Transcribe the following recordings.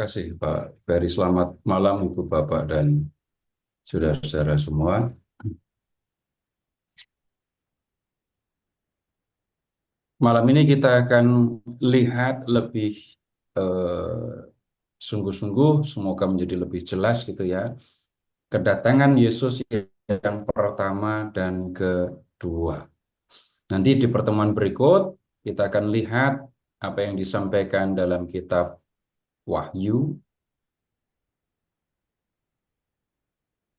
kasih Pak Ferry. Selamat malam Ibu Bapak dan saudara-saudara semua. Malam ini kita akan lihat lebih eh, sungguh-sungguh, semoga menjadi lebih jelas gitu ya, kedatangan Yesus yang pertama dan kedua. Nanti di pertemuan berikut kita akan lihat apa yang disampaikan dalam kitab Wahyu.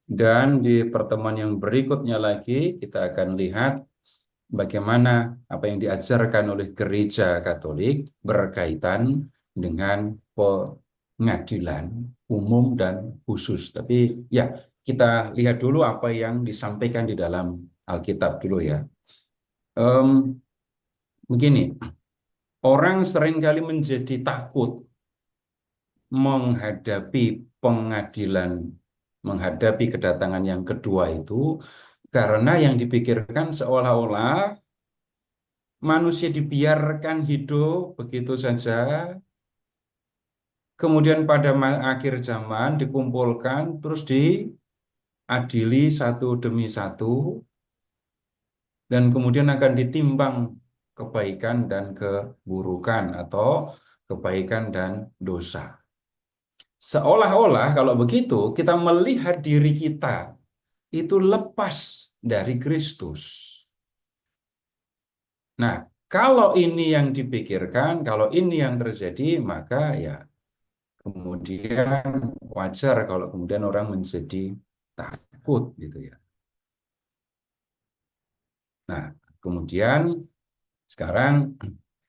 Dan di pertemuan yang berikutnya lagi kita akan lihat bagaimana apa yang diajarkan oleh gereja Katolik berkaitan dengan pengadilan umum dan khusus. Tapi ya, kita lihat dulu apa yang disampaikan di dalam Alkitab dulu ya. Em, Begini, orang seringkali menjadi takut menghadapi pengadilan, menghadapi kedatangan yang kedua itu, karena yang dipikirkan seolah-olah manusia dibiarkan hidup begitu saja, kemudian pada akhir zaman dikumpulkan, terus diadili satu demi satu, dan kemudian akan ditimbang kebaikan dan keburukan atau kebaikan dan dosa. Seolah-olah kalau begitu kita melihat diri kita itu lepas dari Kristus. Nah, kalau ini yang dipikirkan, kalau ini yang terjadi, maka ya kemudian wajar kalau kemudian orang menjadi takut gitu ya. Nah, kemudian sekarang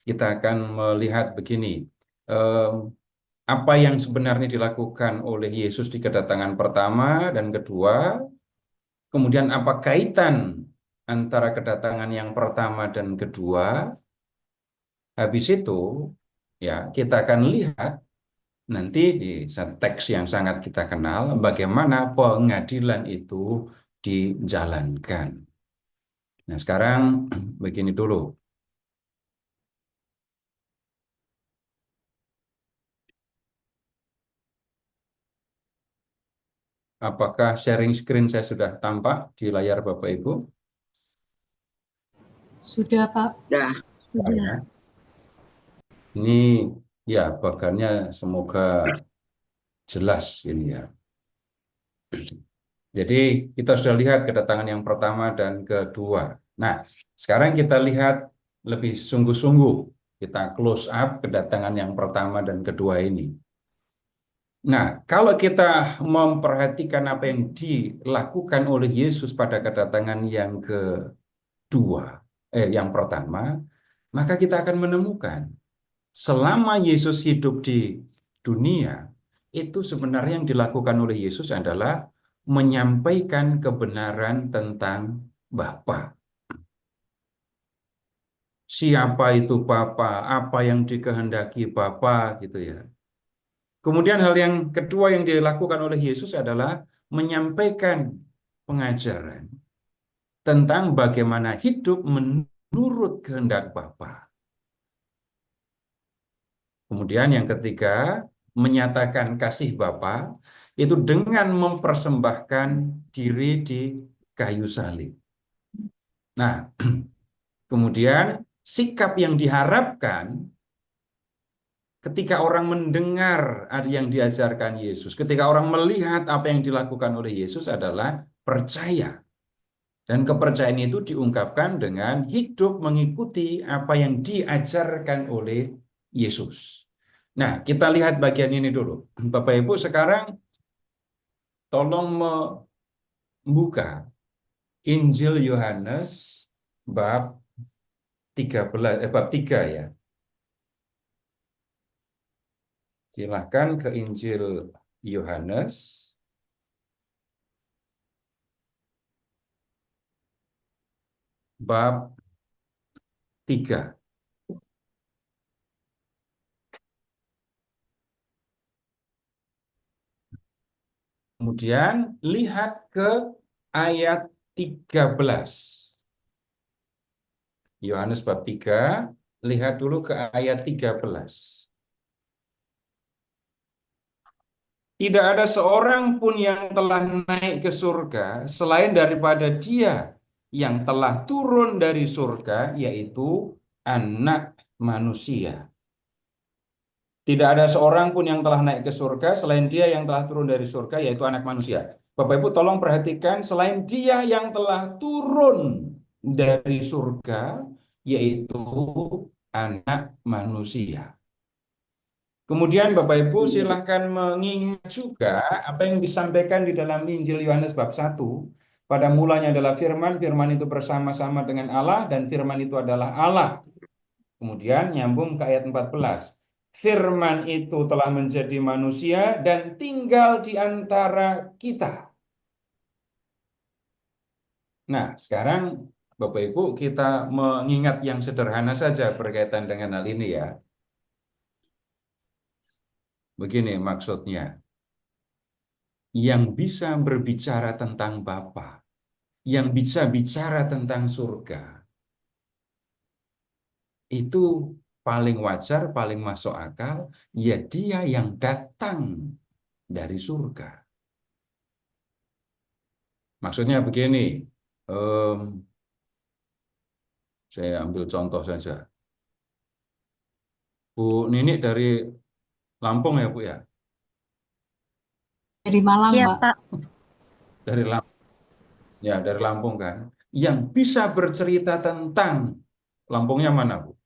kita akan melihat begini, em, apa yang sebenarnya dilakukan oleh Yesus di kedatangan pertama dan kedua, kemudian apa kaitan antara kedatangan yang pertama dan kedua. Habis itu ya kita akan lihat nanti di teks yang sangat kita kenal bagaimana pengadilan itu dijalankan. Nah, sekarang begini dulu. Apakah sharing screen saya sudah tampak di layar Bapak Ibu? Sudah, Pak. Sudah. Sudah. Ya. Ini ya bagannya semoga jelas ini ya. Jadi kita sudah lihat kedatangan yang pertama dan kedua. Nah, sekarang kita lihat lebih sungguh-sungguh. Kita close up kedatangan yang pertama dan kedua ini. Nah, kalau kita memperhatikan apa yang dilakukan oleh Yesus pada kedatangan yang kedua, yang pertama, maka kita akan menemukan selama Yesus hidup di dunia, itu sebenarnya yang dilakukan oleh Yesus adalah menyampaikan kebenaran tentang Bapa. Siapa itu Bapa, apa yang dikehendaki Bapa gitu ya. Kemudian hal yang kedua yang dilakukan oleh Yesus adalah menyampaikan pengajaran tentang bagaimana hidup menurut kehendak Bapa. Kemudian yang ketiga, menyatakan kasih Bapa itu dengan mempersembahkan diri di kayu salib. Nah, kemudian sikap yang diharapkan ketika orang mendengar ada yang diajarkan Yesus, ketika orang melihat apa yang dilakukan oleh Yesus adalah percaya. Dan kepercayaan itu diungkapkan dengan hidup mengikuti apa yang diajarkan oleh Yesus. Nah, kita lihat bagian ini dulu. Bapak Ibu sekarang tolong membuka Injil Yohanes bab 13, bab 3 ya. Silahkan ke Injil Yohanes bab 3. Kemudian lihat ke ayat 13. Yohanes bab 3, lihat dulu ke ayat 13. Tidak ada seorang pun yang telah naik ke surga selain daripada Dia yang telah turun dari surga, yaitu Anak Manusia. Tidak ada seorang pun yang telah naik ke surga selain Dia yang telah turun dari surga, yaitu Anak Manusia. Bapak Ibu tolong perhatikan, selain Dia yang telah turun dari surga, yaitu Anak Manusia. Kemudian Bapak Ibu silahkan mengingat juga apa yang disampaikan di dalam Injil Yohanes bab 1. Pada mulanya adalah firman, firman itu bersama-sama dengan Allah, dan firman itu adalah Allah. Kemudian nyambung ke ayat 14. Firman itu telah menjadi manusia dan tinggal di antara kita. Nah, sekarang Bapak Ibu kita mengingat yang sederhana saja berkaitan dengan hal ini ya. Begini maksudnya, yang bisa berbicara tentang Bapa, yang bisa bicara tentang surga, itu paling wajar, paling masuk akal, ya Dia yang datang dari surga. Maksudnya begini, em, saya ambil contoh saja. Bu Nini dari Lampung ya Bu ya? Dari Malang, Iya, Mbak. Pak. Dari Lampung, ya dari Lampung kan? Yang bisa bercerita tentang Lampungnya mana Bu?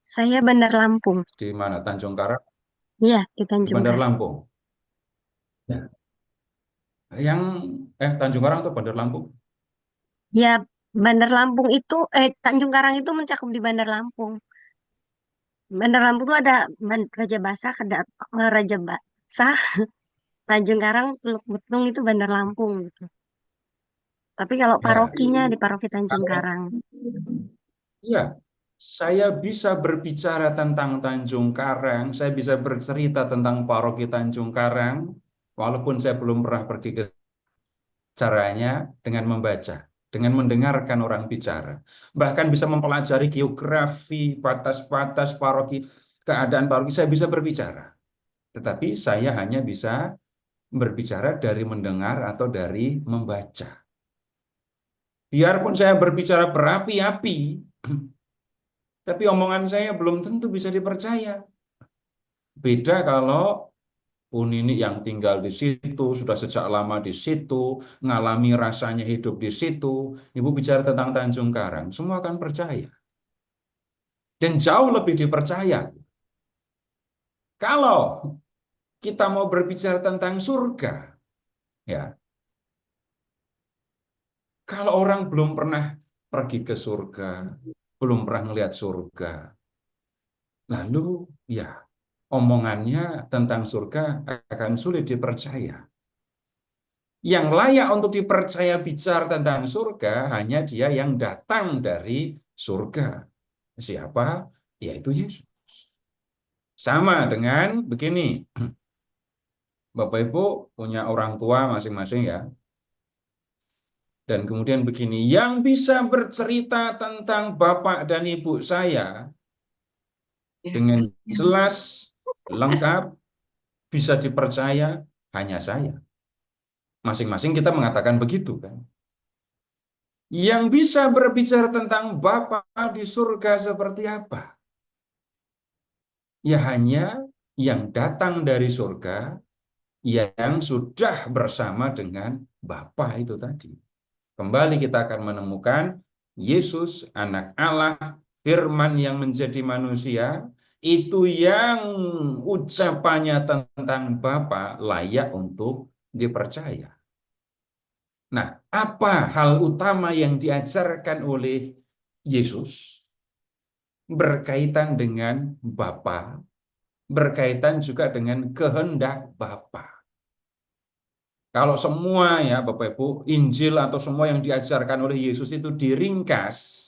Saya Bandar Lampung. Di mana? Tanjung Karang, Iya, di di Tanjung Bandar Karang. Lampung. Ya. Yang Tanjung Karang atau Bandar Lampung? Ya, Bandar Lampung itu, Tanjung Karang itu mencakup di Bandar Lampung. Bandar Lampung itu ada Raja Basah, Raja Basah, Tanjung Karang, Teluk Betung itu Bandar Lampung gitu. Tapi kalau Ya. parokinya di Paroki Tanjung Kalau Karang. ya, saya bisa berbicara tentang Tanjung Karang, saya bisa bercerita tentang Paroki Tanjung Karang, walaupun saya belum pernah pergi ke caranya dengan membaca, dengan mendengarkan orang bicara. Bahkan bisa mempelajari geografi, batas-batas paroki, keadaan paroki, saya bisa berbicara. Tetapi saya hanya bisa berbicara dari mendengar atau dari membaca. Biarpun saya berbicara berapi-api, tapi omongan saya belum tentu bisa dipercaya. Beda kalau Nini yang tinggal di situ, sudah sejak lama di situ, ngalami rasanya hidup di situ. Ibu bicara tentang Tanjung Karang, semua akan percaya. Dan jauh lebih dipercaya. Kalau kita mau berbicara tentang surga, ya, kalau orang belum pernah pergi ke surga, belum pernah melihat surga, lalu ya omongannya tentang surga akan sulit dipercaya. Yang layak untuk dipercaya bicara tentang surga hanya Dia yang datang dari surga. Siapa? Yaitu Yesus. Sama dengan begini, Bapak Ibu punya orang tua masing-masing ya. Dan kemudian begini, yang bisa bercerita tentang Bapak dan Ibu saya dengan jelas, lengkap, bisa dipercaya hanya saya. Masing-masing kita mengatakan begitu kan. Yang bisa berbicara tentang Bapa di surga seperti apa? Ya hanya yang datang dari surga, yang sudah bersama dengan Bapa itu tadi. Kembali kita akan menemukan Yesus, anak Allah, firman yang menjadi manusia, itu yang ucapannya tentang Bapa layak untuk dipercaya. Nah, apa hal utama yang diajarkan oleh Yesus berkaitan dengan Bapa, berkaitan juga dengan kehendak Bapa? Kalau semua ya Bapak Ibu, Injil atau semua yang diajarkan oleh Yesus itu diringkas,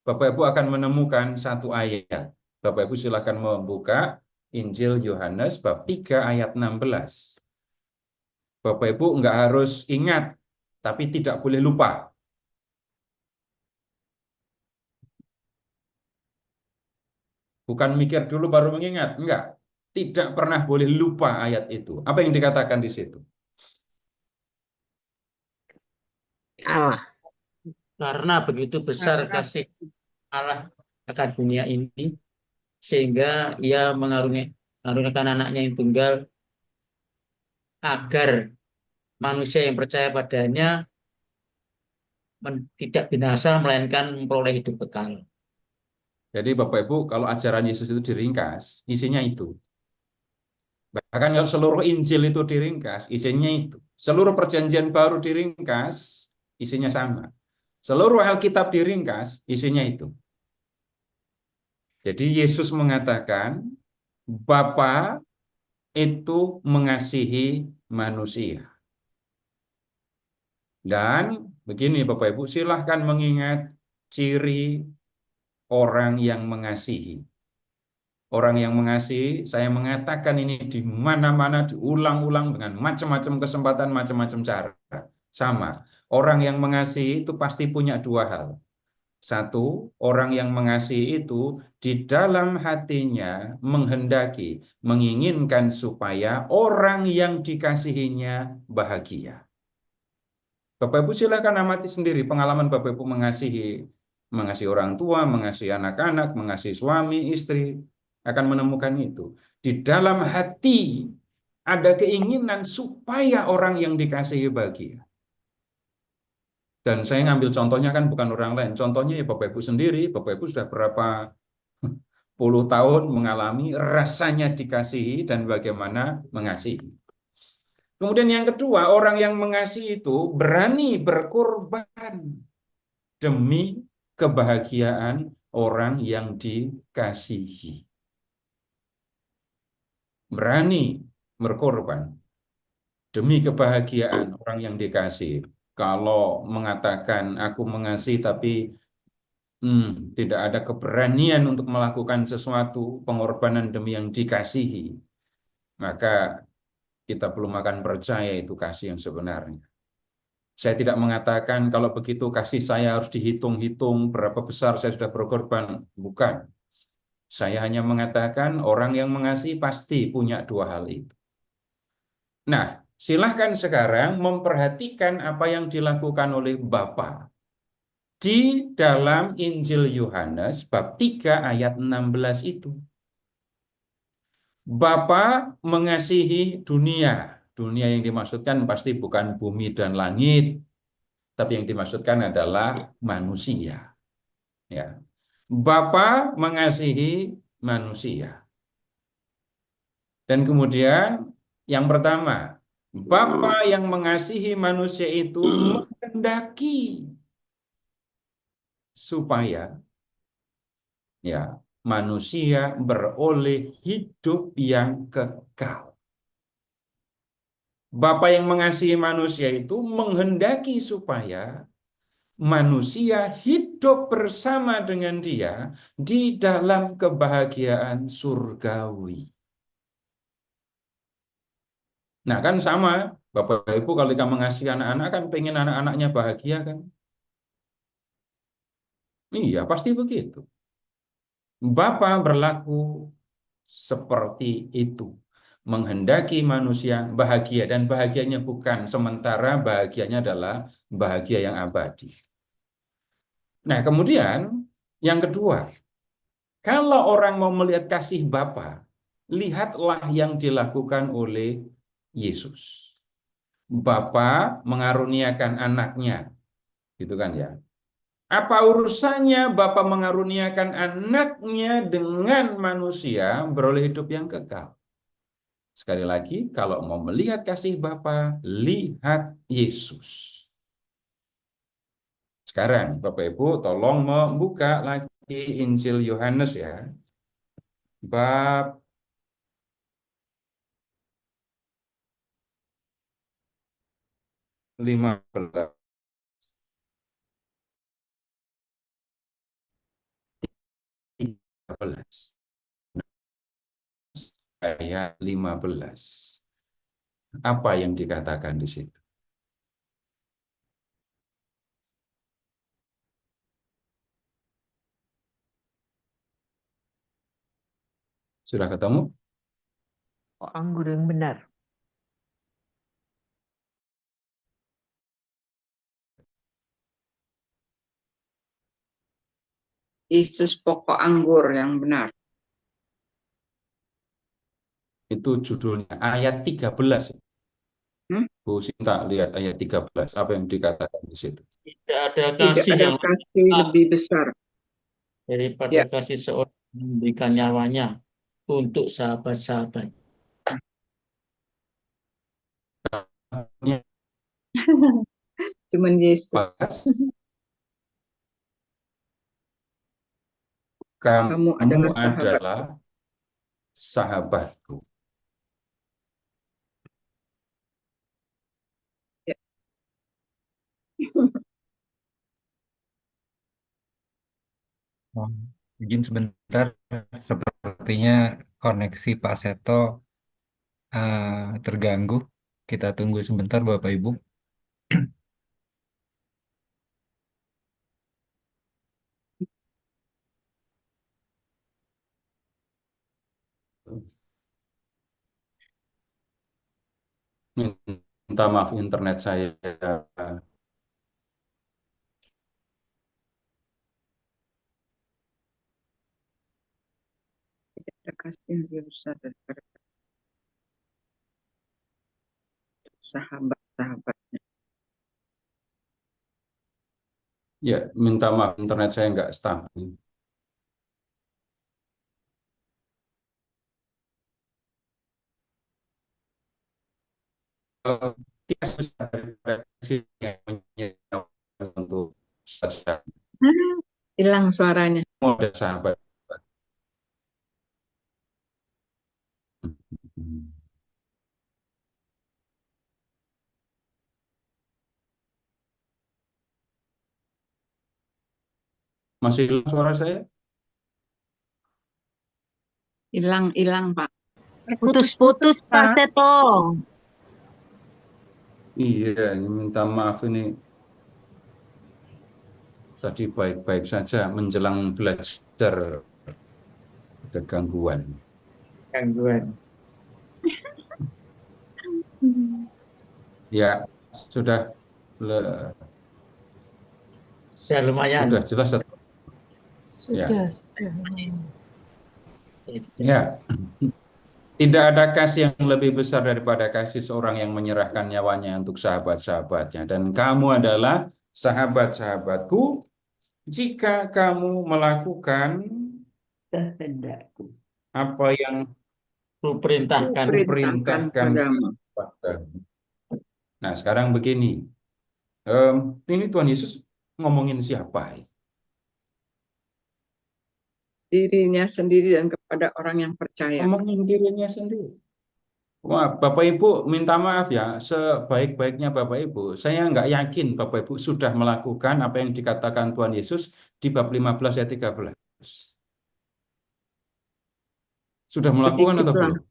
Bapak Ibu akan menemukan satu ayat. Bapak Ibu silakan membuka Injil Yohanes bab 3 ayat 16. Bapak Ibu nggak harus ingat, tapi tidak boleh lupa. Bukan mikir dulu baru mengingat, enggak. tidak pernah boleh lupa ayat itu. Apa yang dikatakan di situ? Allah. Karena begitu besar kasih Allah akan dunia ini, sehingga ia mengaruniakan anaknya yang tunggal, agar manusia yang percaya padanya tidak binasa, melainkan memperoleh hidup kekal. Jadi Bapak Ibu, kalau ajaran Yesus itu diringkas, isinya itu. Bahkan kalau seluruh Injil itu diringkas, isinya itu. Seluruh perjanjian baru diringkas, isinya sama. Seluruh Alkitab diringkas, isinya itu. Jadi Yesus mengatakan, Bapa itu mengasihi manusia. Dan begini Bapak Ibu, silahkan mengingat ciri orang yang mengasihi. Orang yang mengasihi, saya mengatakan ini di mana-mana diulang-ulang dengan macam-macam kesempatan, macam-macam cara. Sama, orang yang mengasihi itu pasti punya dua hal. Satu, orang yang mengasihi itu di dalam hatinya menghendaki, menginginkan supaya orang yang dikasihinya bahagia. Bapak Ibu silakan amati sendiri pengalaman Bapak Ibu mengasihi orang tua, mengasihi anak-anak, mengasihi suami, istri, akan menemukan itu. Di dalam hati ada keinginan supaya orang yang dikasihi bahagia. Dan saya ngambil contohnya kan bukan orang lain. Contohnya ya Bapak Ibu sendiri. Bapak Ibu sudah berapa puluh tahun mengalami rasanya dikasihi dan bagaimana mengasihi. Kemudian yang kedua, orang yang mengasihi itu berani berkorban demi kebahagiaan orang yang dikasihi. Berani berkorban demi kebahagiaan orang yang dikasihi. Kalau mengatakan aku mengasihi tapi tidak ada keberanian untuk melakukan sesuatu pengorbanan demi yang dikasihi, maka kita belum akan percaya itu kasih yang sebenarnya. Saya tidak mengatakan kalau begitu kasih saya harus dihitung-hitung berapa besar saya sudah berkorban. Bukan. Saya hanya mengatakan orang yang mengasihi pasti punya dua hal itu. Nah, silahkan sekarang memperhatikan apa yang dilakukan oleh Bapa di dalam Injil Yohanes bab 3 ayat 16 itu. Bapa mengasihi dunia. Dunia yang dimaksudkan pasti bukan bumi dan langit, tapi yang dimaksudkan adalah manusia. Ya. Bapa mengasihi manusia. Dan kemudian yang pertama, Bapa yang mengasihi manusia itu menghendaki supaya ya manusia beroleh hidup yang kekal. Bapa yang mengasihi manusia itu menghendaki supaya manusia hidup bersama dengan dia di dalam kebahagiaan surgawi. Nah kan sama, Bapak Ibu kalau kita mengasihi anak-anak kan pengen anak-anaknya bahagia kan? Iya, pasti begitu. Bapa berlaku seperti itu. Menghendaki manusia bahagia dan bahagianya bukan sementara, bahagianya adalah bahagia yang abadi. Nah, kemudian yang kedua, kalau orang mau melihat kasih Bapa, lihatlah yang dilakukan oleh Yesus. Bapa mengaruniakan anaknya, gitu kan ya. Apa urusannya Bapa mengaruniakan anaknya dengan manusia beroleh hidup yang kekal? Sekali lagi, kalau mau melihat kasih Bapa, lihat Yesus. Sekarang, Bapak Ibu, tolong membuka lagi Injil Yohanes ya. Bab 15. Ayat 15. Apa yang dikatakan di situ? Sudah ketemu? pokok anggur yang benar. Yesus pokok anggur yang benar. Itu judulnya ayat 13. Hmm? Bu Sinta lihat ayat 13 apa yang dikatakan di situ. Tidak ada Tidak kasih ada yang kasih lebih besar. daripada Ya. kasih seorang memberikan nyawanya untuk sahabat-sahabat. Cuman Yesus. Kamu adalah sahabat. adalah sahabatku. Ya. Oh, izin sebentar, sepertinya koneksi Pak Seto terganggu. Kita tunggu sebentar, Bapak Ibu. Minta maaf internet saya. Tidak ada kasih yang lebih besar daripada sahabat-sahabatnya. Ya, minta maaf internet saya nggak stabil. Tidak besar daripada kasih yang menyewakan untuk sahabat. Hilang suaranya. Ada sahabat. Masih hilang suara saya? Hilang, Pak. Putus-putus Pak Seto. Iya, ini minta maaf ini. Tadi baik-baik saja menjelang belajar ada gangguan. Ya, sudah Ya lumayan. sudah jelas. Sudah. Ya. Tidak ada kasih yang lebih besar daripada kasih seorang yang menyerahkan nyawanya untuk sahabat-sahabatnya. Dan kamu adalah sahabat-sahabatku jika kamu melakukan Kehendakku. apa yang Kuperintahkan. kuperintahkan padamu. padamu. Nah, sekarang begini. Ini Tuhan Yesus ngomongin siapa? Dirinya sendiri dan kepada orang yang percaya. Ngomongin dirinya sendiri. Wah, Bapak Ibu minta maaf ya, sebaik-baiknya Bapak Ibu, saya nggak yakin Bapak Ibu sudah melakukan apa yang dikatakan Tuhan Yesus di bab 15 ayat 13. Sudah melakukan atau Sedikit lah. belum?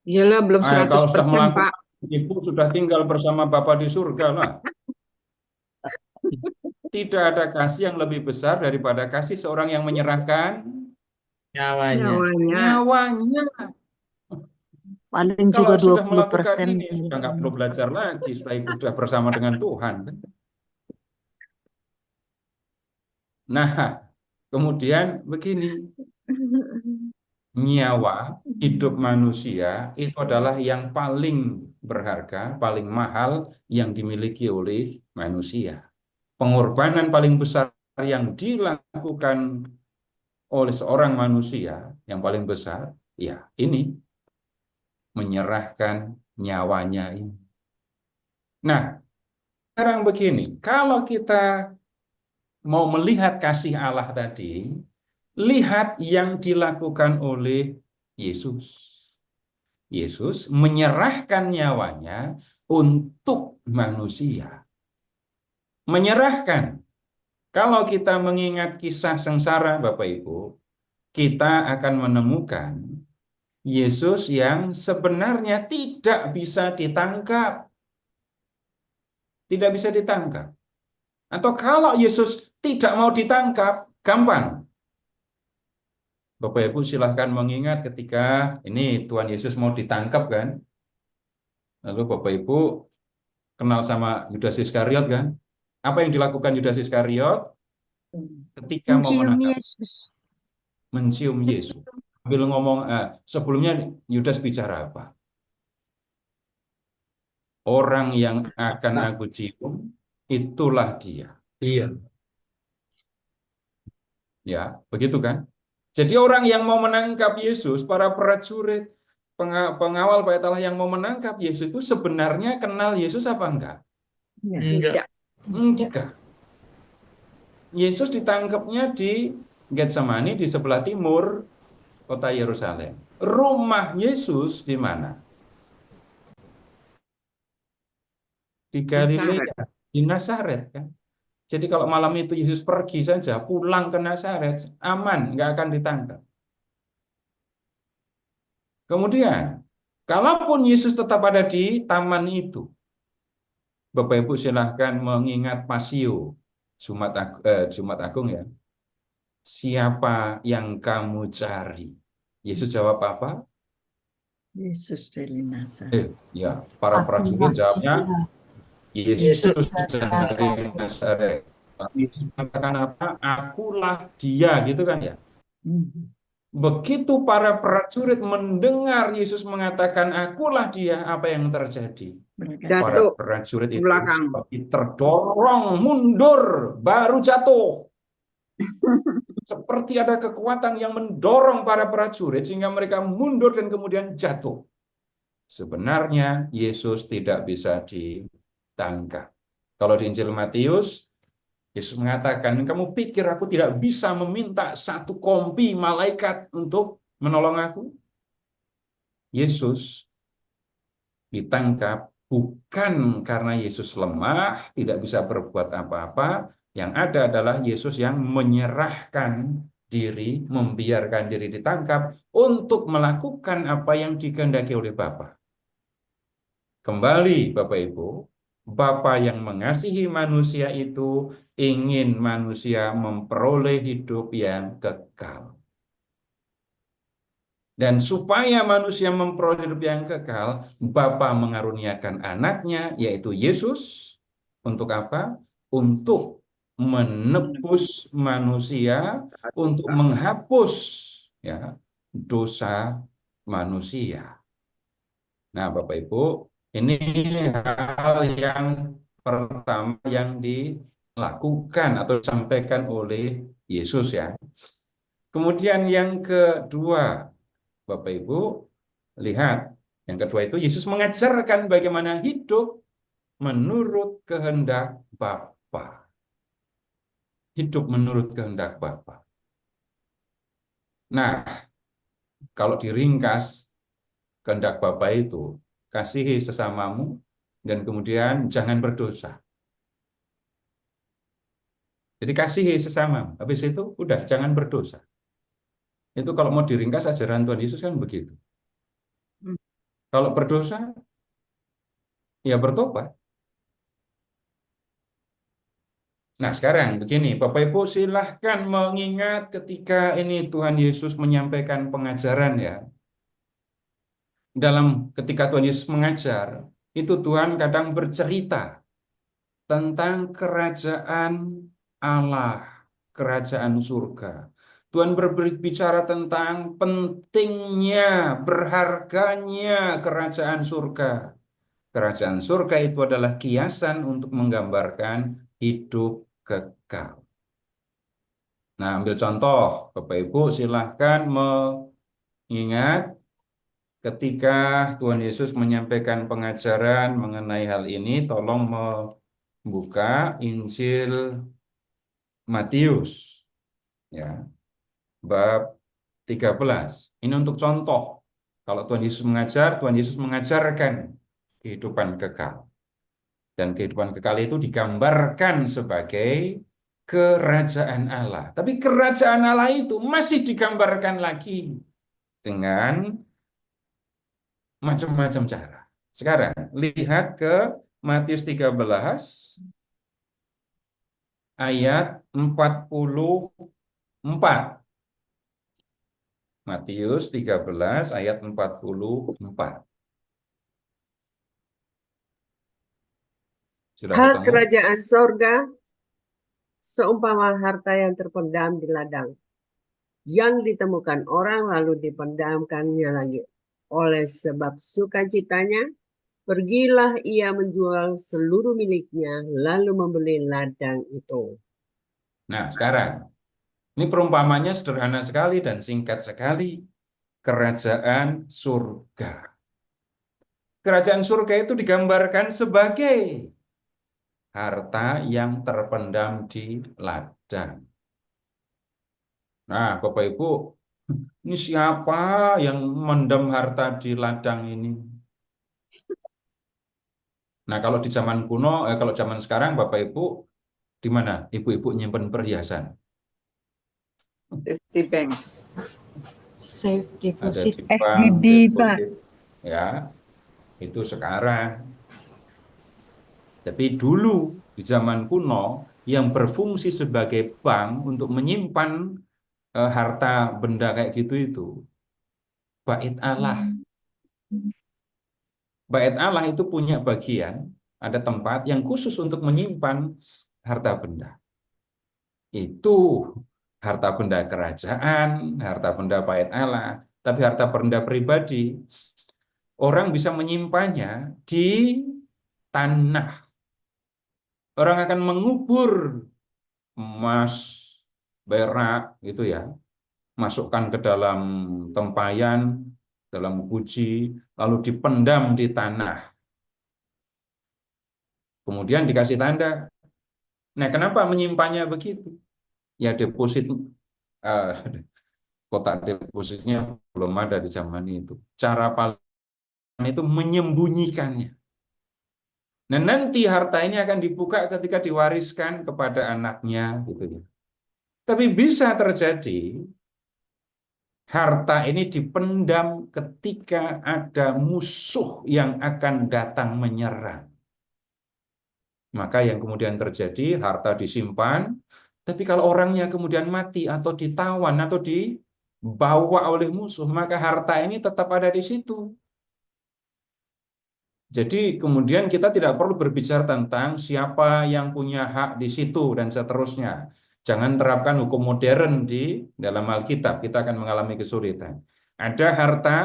Iyalah, belum Kalau sudah 100%, melakukan, Pak. Ibu sudah tinggal bersama Bapa di surga lah. Tidak ada kasih yang lebih besar daripada kasih seorang yang menyerahkan Nyawanya. nyawanya. Paling Kalau juga sudah melakukan 20%. ini, sudah nggak perlu belajar lagi, sudah bersama dengan Tuhan. Nah, kemudian begini, nyawa hidup manusia itu adalah yang paling berharga, paling mahal yang dimiliki oleh manusia. Pengorbanan paling besar yang dilakukan oleh seorang manusia yang paling besar, ya ini menyerahkan nyawanya ini. Nah, sekarang begini, kalau kita mau melihat kasih Allah tadi, lihat yang dilakukan oleh Yesus. Yesus menyerahkan nyawanya untuk manusia. Menyerahkan. Kalau kita mengingat kisah sengsara, Bapak Ibu, kita akan menemukan Yesus yang sebenarnya tidak bisa ditangkap. Tidak bisa ditangkap. Atau kalau Yesus tidak mau ditangkap, gampang. Bapak Ibu silahkan mengingat ketika ini Tuhan Yesus mau ditangkap kan. Lalu Bapak Ibu kenal sama Yudas Iskariot kan. Apa yang dilakukan Yudas Iskariot ketika mau Mencium menangkap? Yesus. Mencium Yesus. Sambil ngomong, sebelumnya Yudas bicara apa? Orang yang akan aku cium, itulah dia. Iya. Ya, begitu kan? Jadi orang yang mau menangkap Yesus, para prajurit, pengawal bait Allah yang mau menangkap Yesus itu sebenarnya kenal Yesus apa enggak? Enggak. Enggak. Yesus ditangkapnya di Getsemani di sebelah timur kota Yerusalem. Rumah Yesus di mana? Di Galilea, di Nazaret kan? Jadi kalau malam itu Yesus pergi saja, pulang ke Nazaret, aman, nggak akan ditangkap. Kemudian, kalaupun Yesus tetap ada di taman itu, Bapak Ibu silahkan mengingat Pasio, Jumat Agung ya. Siapa yang kamu cari? Yesus jawab apa? Yesus dari Nazaret. Ya, para prajurit jawabnya, Yesus dari Nazaret. Tapi Yesus mengatakan apa? Akulah dia, gitu kan ya. Begitu para prajurit mendengar Yesus mengatakan akulah dia, apa yang terjadi? Para Jatuh prajurit ke itu belakang. seperti terdorong mundur, baru jatuh. Seperti ada kekuatan yang mendorong para prajurit sehingga mereka mundur dan kemudian jatuh. Sebenarnya Yesus tidak bisa ditangkap. Kalau di Injil Matius, Yesus mengatakan, kamu pikir aku tidak bisa meminta satu kompi malaikat untuk menolong aku? Yesus ditangkap bukan karena Yesus lemah, tidak bisa berbuat apa-apa. Yang ada adalah Yesus yang menyerahkan diri, membiarkan diri ditangkap untuk melakukan apa yang dikehendaki oleh Bapa. Kembali Bapak Ibu, Bapa yang mengasihi manusia itu ingin manusia memperoleh hidup yang kekal. Dan supaya manusia memperoleh hidup yang kekal, Bapa mengaruniakan anaknya, yaitu Yesus. Untuk apa? Untuk menebus manusia, untuk menghapus ya dosa manusia. Nah, Bapak Ibu, ini hal yang pertama yang dilakukan atau disampaikan oleh Yesus ya. Kemudian yang kedua, Bapak Ibu, lihat, yang kedua itu Yesus mengajarkan bagaimana hidup menurut kehendak Bapa. Hidup menurut kehendak Bapa. Nah, kalau diringkas, kehendak Bapa itu kasihi sesamamu dan kemudian jangan berdosa. Jadi kasihi sesamamu. Habis itu udah jangan berdosa. Itu kalau mau diringkas ajaran Tuhan Yesus kan begitu. Kalau berdosa, ya bertobat. Nah sekarang begini, Bapak Ibu silahkan mengingat ketika ini Tuhan Yesus menyampaikan pengajaran ya. Ketika Tuhan Yesus mengajar, itu Tuhan kadang bercerita tentang kerajaan Allah, kerajaan surga. Tuhan berbicara tentang pentingnya, berharganya kerajaan surga. Kerajaan surga itu adalah kiasan untuk menggambarkan hidup kekal. Nah, ambil contoh, Bapak Ibu silahkan mengingat ketika Tuhan Yesus menyampaikan pengajaran mengenai hal ini, tolong membuka Injil Matius ya, bab 13. Ini untuk contoh. Kalau Tuhan Yesus mengajar, Tuhan Yesus mengajarkan kehidupan kekal. Dan kehidupan kekal itu digambarkan sebagai kerajaan Allah. Tapi kerajaan Allah itu masih digambarkan lagi dengan macam-macam cara. Sekarang lihat ke Matius 13 ayat 44. Matius 13 ayat 44. Sudah Hal ketemu? kerajaan sorga seumpama harta yang terpendam di ladang, yang ditemukan orang lalu dipendamkannya lagi. Oleh sebab sukacitanya, pergilah ia menjual seluruh miliknya, lalu membeli ladang itu. Nah, sekarang ini perumpamannya sederhana sekali dan singkat sekali. Kerajaan surga. Kerajaan surga itu digambarkan sebagai harta yang terpendam di ladang. Nah, Bapak Ibu, ini siapa yang mendem harta di ladang ini? Nah, kalau di zaman kuno, kalau zaman sekarang, Bapak Ibu, di mana ibu-ibu nyimpen perhiasan? Safety bank. Safe Ada deposit. di bank, FBB, Pak. deposit. Ya, itu sekarang. Tapi dulu, di zaman kuno, yang berfungsi sebagai bank untuk menyimpan harta benda kayak gitu itu, bait Allah. Bait Allah itu punya bagian, ada tempat yang khusus untuk menyimpan harta benda. Itu harta benda kerajaan, harta benda bait Allah, tapi harta benda pribadi, orang bisa menyimpannya di tanah. Orang akan mengubur emas, perak, gitu ya, masukkan ke dalam tempayan, dalam guci, lalu dipendam di tanah. Kemudian dikasih tanda. Nah, kenapa menyimpannya begitu? Ya deposit, kotak depositnya belum ada di zaman itu. Cara paling itu menyembunyikannya. Nah, nanti harta ini akan dibuka ketika diwariskan kepada anaknya, gitu ya. Tapi bisa terjadi harta ini dipendam ketika ada musuh yang akan datang menyerang. Maka yang kemudian terjadi, harta disimpan, tapi kalau orangnya kemudian mati atau ditawan atau dibawa oleh musuh, maka harta ini tetap ada di situ. Jadi kemudian kita tidak perlu berbicara tentang siapa yang punya hak di situ dan seterusnya. Jangan terapkan hukum modern di dalam Alkitab, kita akan mengalami kesulitan. Ada harta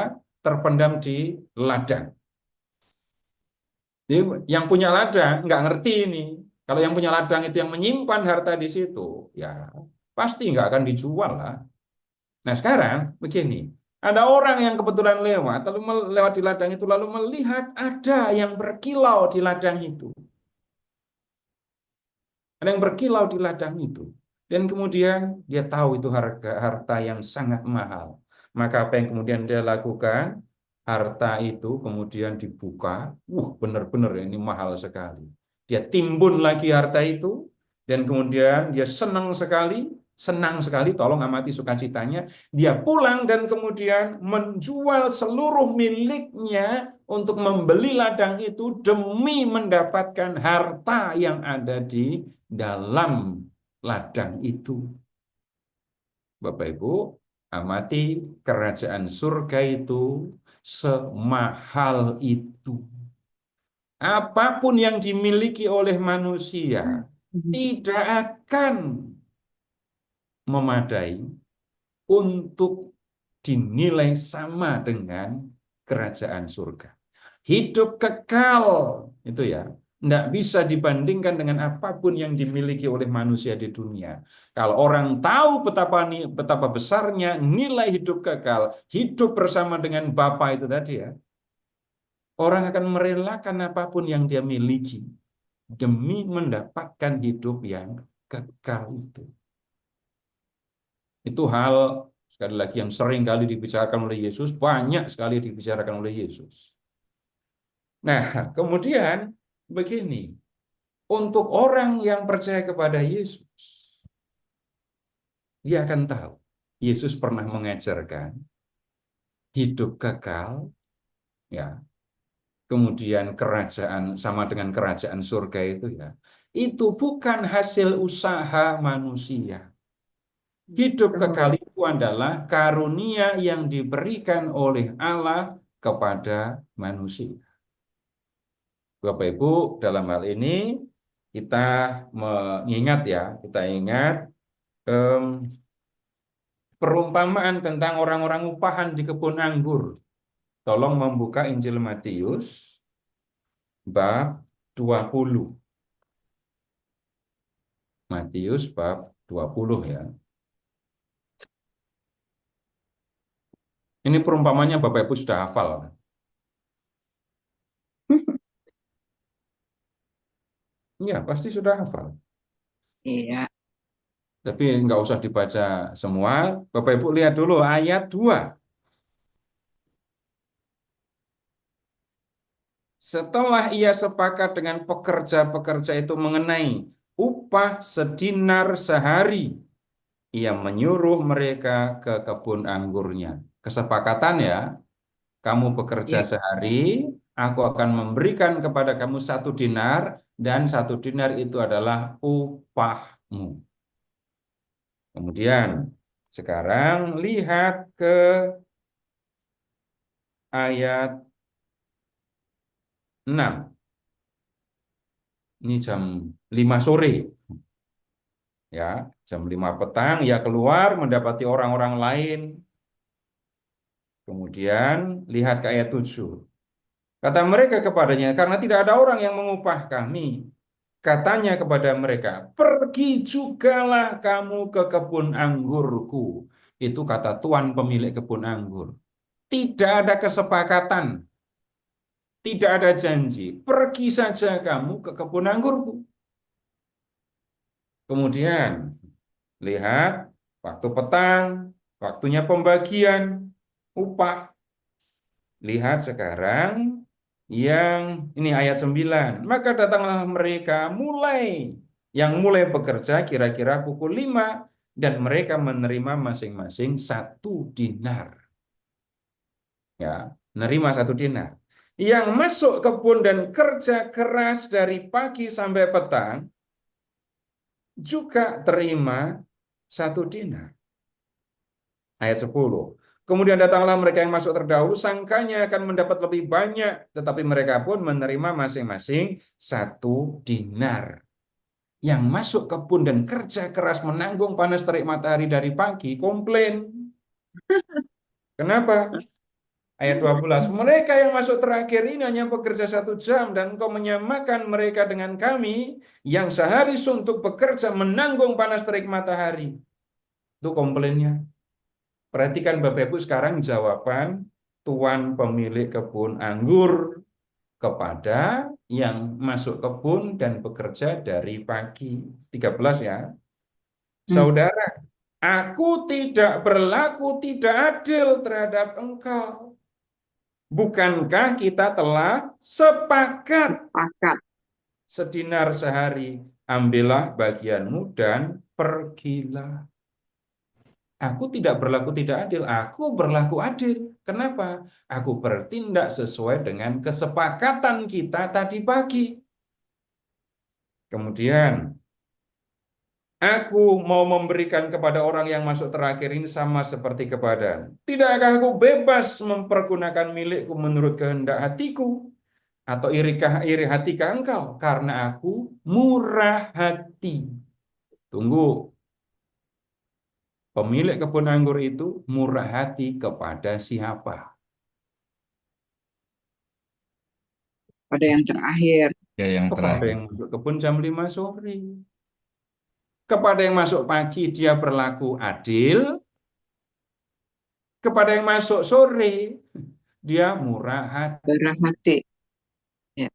terpendam di ladang. Jadi yang punya ladang nggak ngerti ini. Kalau yang punya ladang itu yang menyimpan harta di situ, ya pasti nggak akan dijual lah. Nah sekarang begini, ada orang yang kebetulan lewat, lalu lewat di ladang itu, lalu melihat ada yang berkilau di ladang itu. Ada yang berkilau di ladang itu. Dan kemudian dia tahu itu harta yang sangat mahal. Maka apa yang kemudian dia lakukan? Harta itu kemudian dibuka. Benar-benar ini mahal sekali. Dia timbun lagi harta itu. Dan kemudian dia senang sekali, tolong amati sukacitanya. Dia pulang dan kemudian menjual seluruh miliknya untuk membeli ladang itu demi mendapatkan harta yang ada di dalam ladang itu. Bapak Ibu, amati kerajaan surga itu semahal itu. Apapun yang dimiliki oleh manusia tidak akan memadai untuk dinilai sama dengan kerajaan surga. Hidup kekal itu ya, tidak bisa dibandingkan dengan apapun yang dimiliki oleh manusia di dunia. Kalau orang tahu betapa besarnya nilai hidup kekal, hidup bersama dengan Bapa itu tadi ya, orang akan merelakan apapun yang dia miliki demi mendapatkan hidup yang kekal itu. Itu hal sekali lagi yang sering kali dibicarakan oleh Yesus, banyak sekali dibicarakan oleh Yesus. Nah, kemudian begini, untuk orang yang percaya kepada Yesus, dia akan tahu Yesus pernah mengajarkan hidup kekal, ya. Kemudian kerajaan sama dengan kerajaan surga itu ya, itu bukan hasil usaha manusia. Hidup kekal itu itu adalah karunia yang diberikan oleh Allah kepada manusia. Bapak Ibu, dalam hal ini kita mengingat ya, kita ingat perumpamaan tentang orang-orang upahan di kebun anggur. Tolong membuka Injil Matius bab 20. Matius bab 20 ya. Ini perumpamannya Bapak Ibu sudah hafal. Ya, pasti sudah hafal. Iya. Tapi nggak usah dibaca semua. Bapak Ibu lihat dulu ayat 2. Setelah ia sepakat dengan pekerja-pekerja itu mengenai upah sedinar sehari, ia menyuruh mereka ke kebun anggurnya. Kesepakatan ya, kamu bekerja sehari, aku akan memberikan kepada kamu 1 dinar, dan 1 dinar itu adalah upahmu. Kemudian, sekarang lihat ke ayat 6. Ini jam 5 sore. Ya, jam 5 petang, ia keluar mendapati orang-orang lain. Kemudian, lihat ke ayat 7. Kata mereka kepadanya, karena tidak ada orang yang mengupah kami. Katanya kepada mereka, pergi jugalah kamu ke kebun anggurku. Itu kata tuan pemilik kebun anggur. Tidak ada kesepakatan, tidak ada janji. Pergi saja kamu ke kebun anggurku. Kemudian, lihat, waktu petang, waktunya pembagian upah. Lihat sekarang yang ini ayat 9. Maka datanglah mereka yang mulai bekerja kira-kira pukul 5 dan mereka menerima masing-masing 1 dinar. Ya, menerima 1 dinar. Yang masuk kebun dan kerja keras dari pagi sampai petang juga terima 1 dinar. Ayat 10. Kemudian datanglah mereka yang masuk terdahulu, sangkanya akan mendapat lebih banyak, tetapi mereka pun menerima masing-masing 1 dinar. Yang masuk kebun dan kerja keras menanggung panas terik matahari dari pagi, komplain. Kenapa? Ayat 12. Mereka yang masuk terakhir ini hanya bekerja 1 jam, dan engkau menyamakan mereka dengan kami yang sehari suntuk bekerja menanggung panas terik matahari. Itu komplainnya. Perhatikan Bapak Ibu sekarang jawaban tuan pemilik kebun anggur kepada yang masuk kebun dan bekerja dari pagi. 13 ya. Saudara, aku tidak berlaku tidak adil terhadap engkau. Bukankah kita telah sepakat 1 dinar sehari? Ambillah bagianmu dan pergilah. Aku tidak berlaku tidak adil, aku berlaku adil. Kenapa? Aku bertindak sesuai dengan kesepakatan kita tadi pagi. Kemudian, aku mau memberikan kepada orang yang masuk terakhir ini sama seperti kepada. Tidakkah aku bebas mempergunakan milikku menurut kehendak hatiku? Atau iri hatikah engkau? Karena aku murah hati. Tunggu. Pemilik kebun anggur itu murah hati kepada siapa? Pada yang terakhir. Ya, yang Kepada terakhir. yang masuk kebun jam 5 sore. Kepada yang masuk pagi dia berlaku adil. Kepada yang masuk sore dia murah hati. Murah hati.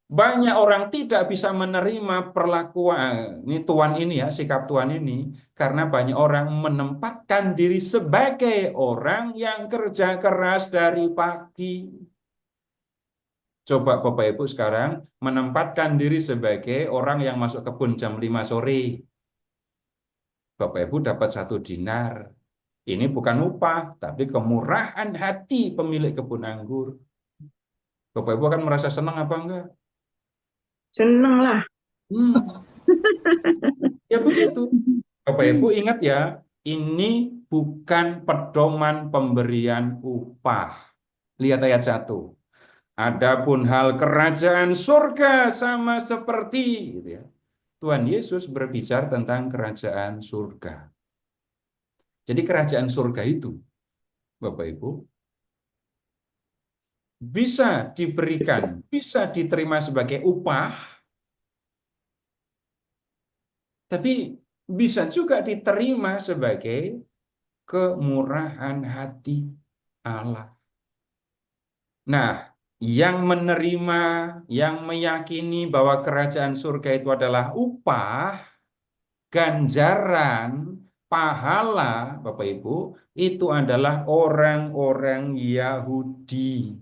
Banyak orang tidak bisa menerima perlakuan ini tuan ini ya, sikap tuan ini, karena banyak orang menempatkan diri sebagai orang yang kerja keras dari pagi. Coba Bapak Ibu sekarang menempatkan diri sebagai orang yang masuk kebun jam 5 sore. Bapak Ibu dapat 1 dinar. Ini bukan upah, tapi kemurahan hati pemilik kebun anggur. Bapak Ibu akan merasa senang apa enggak? Senang lah. Ya begitu. Bapak Ibu ingat ya, ini bukan pedoman pemberian upah. Lihat ayat 1. Adapun hal kerajaan surga sama seperti, gitu ya. Tuhan Yesus berbicara tentang kerajaan surga. Jadi kerajaan surga itu, Bapak Ibu, bisa diberikan, bisa diterima sebagai upah, tapi bisa juga diterima sebagai kemurahan hati Allah. Nah, yang menerima, yang meyakini bahwa kerajaan surga itu adalah upah, ganjaran, pahala, Bapak Ibu, itu adalah orang-orang Yahudi.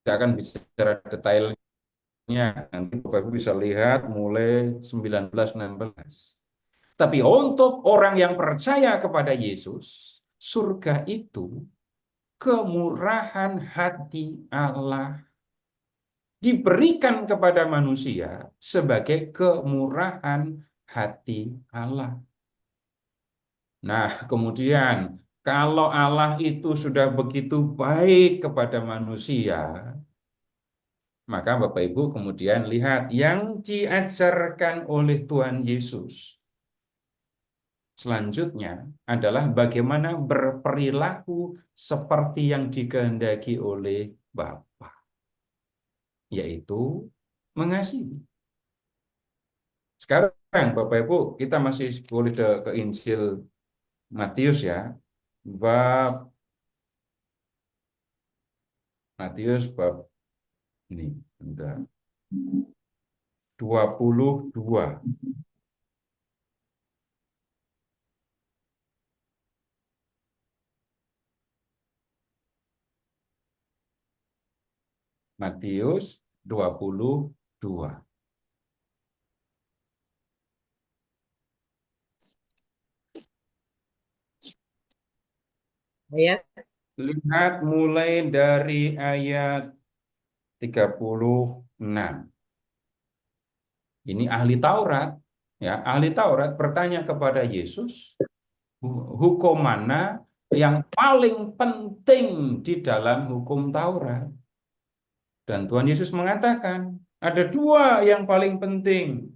Tidak akan bicara detailnya, nanti Bapak Ibu bisa lihat mulai 19-16. Tapi untuk orang yang percaya kepada Yesus, surga itu kemurahan hati Allah diberikan kepada manusia sebagai kemurahan hati Allah. Nah, kemudian kalau Allah itu sudah begitu baik kepada manusia, maka Bapak Ibu kemudian lihat yang diajarkan oleh Tuhan Yesus selanjutnya adalah bagaimana berperilaku seperti yang dikehendaki oleh Bapa, yaitu mengasihi. Sekarang Bapak Ibu, kita masih boleh ke Injil Matius ya. Bab ini bentar. 22. Matius 22. Ayat Lihat mulai dari ayat 36. Ini ahli Taurat, ya, ahli Taurat bertanya kepada Yesus, hukum mana yang paling penting di dalam hukum Taurat? Dan Tuhan Yesus mengatakan, ada dua yang paling penting.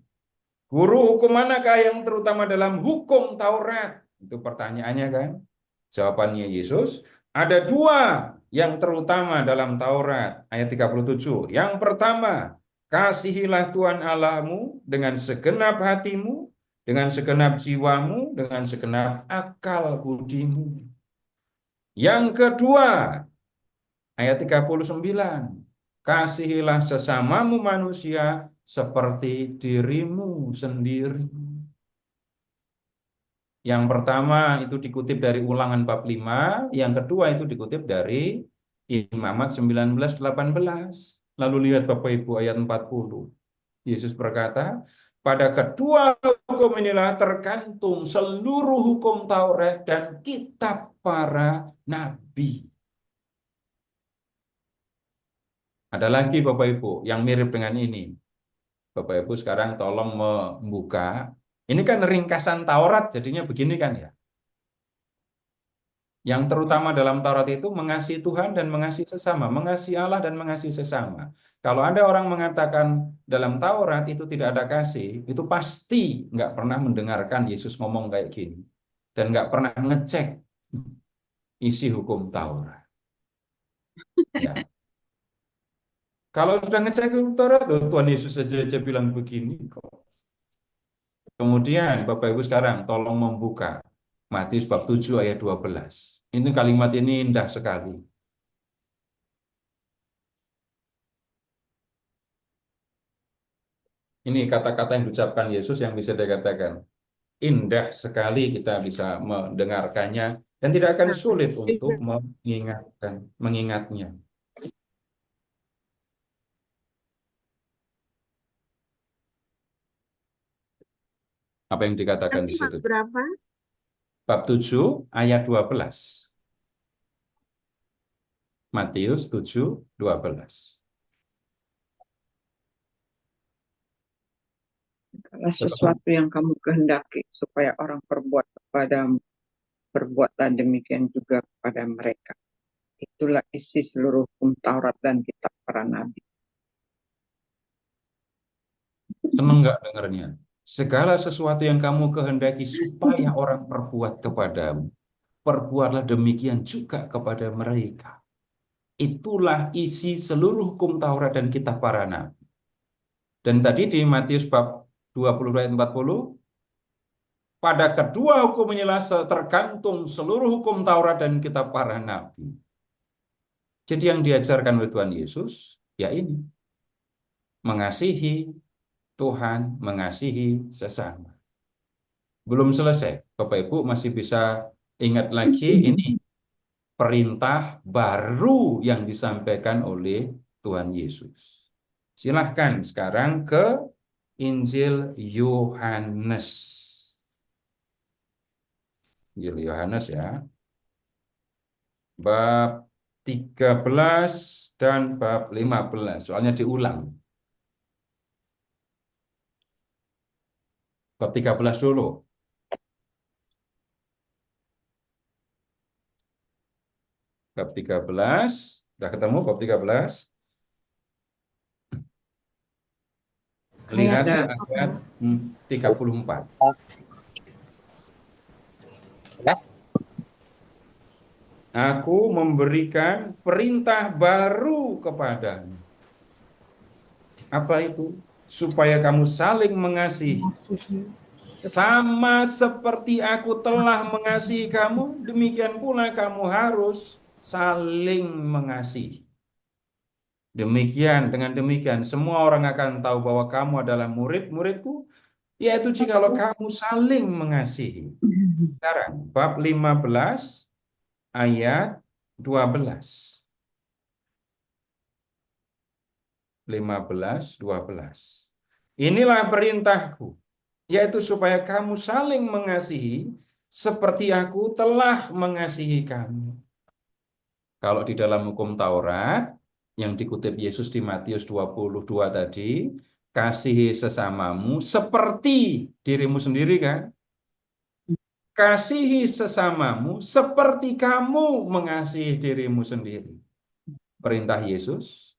Guru, hukum manakah yang terutama dalam hukum Taurat? Itu pertanyaannya kan? Jawabannya Yesus, ada dua yang terutama dalam Taurat. Ayat 37. Yang pertama, kasihilah Tuhan Allahmu dengan segenap hatimu, dengan segenap jiwamu, dengan segenap akal budimu. Yang kedua, ayat 39. Kasihilah sesamamu manusia seperti dirimu sendiri. Yang pertama itu dikutip dari Ulangan bab 5, yang kedua itu dikutip dari Imamat 19:18. Lalu lihat Bapak Ibu ayat 40. Yesus berkata, pada kedua hukum inilah tergantung seluruh hukum Taurat dan kitab para nabi. Ada lagi Bapak Ibu yang mirip dengan ini. Bapak Ibu sekarang tolong membuka. Ini kan ringkasan Taurat, jadinya begini kan ya. Yang terutama dalam Taurat itu mengasihi Tuhan dan mengasihi sesama, mengasihi Allah dan mengasihi sesama. Kalau ada orang mengatakan dalam Taurat itu tidak ada kasih, itu pasti nggak pernah mendengarkan Yesus ngomong kayak gini. Dan nggak pernah ngecek isi hukum Taurat. Ya. Kalau sudah ngecek hukum Taurat, Tuhan Yesus saja bilang begini kok. Kemudian Bapak Ibu sekarang tolong membuka Matius bab 7 ayat 12. Ini kalimat ini indah sekali. Ini kata-kata yang diucapkan Yesus yang bisa dikatakan indah sekali, kita bisa mendengarkannya dan tidak akan sulit untuk mengingatnya. Apa yang dikatakan di situ? berapa? Bab 7 ayat 12. Matius 7:12. Segala sesuatu yang kamu kehendaki supaya orang perbuat kepadamu, perbuatlah demikian juga kepada mereka. Itulah isi seluruh hukum Taurat dan kitab para nabi. Seneng nggak dengarnya? Segala sesuatu yang kamu kehendaki supaya orang perbuat kepadamu, perbuatlah demikian juga kepada mereka. Itulah isi seluruh hukum Taurat dan kitab para nabi. Dan tadi di Matius bab 20 ayat 40, pada kedua hukum inilah tergantung seluruh hukum Taurat dan kitab para nabi. Jadi yang diajarkan oleh Tuhan Yesus, ya ini, mengasihi Tuhan, mengasihi sesama. Belum selesai, Bapak Ibu masih bisa ingat lagi ini perintah baru yang disampaikan oleh Tuhan Yesus. Silahkan sekarang ke Injil Yohanes. Injil Yohanes ya. Bab 13 dan bab 15. Soalnya diulang. Bab 13 dulu. Bab 13. Sudah ketemu bab 13? Lihat di ayat 34. Aku memberikan perintah baru kepadamu. Apa itu? Supaya kamu saling mengasihi. Sama seperti aku telah mengasihi kamu, demikian pula kamu harus saling mengasihi. Dengan demikian, semua orang akan tahu bahwa kamu adalah murid-muridku, yaitu jikalau kamu saling mengasihi. Sekarang, bab 15, ayat 12. 15, 12. Inilah perintahku, yaitu supaya kamu saling mengasihi seperti aku telah mengasihi kamu. Kalau di dalam hukum Taurat, yang dikutip Yesus di Matius 22 tadi, kasihi sesamamu seperti dirimu sendiri kan? Kasihi sesamamu seperti kamu mengasihi dirimu sendiri. Perintah Yesus,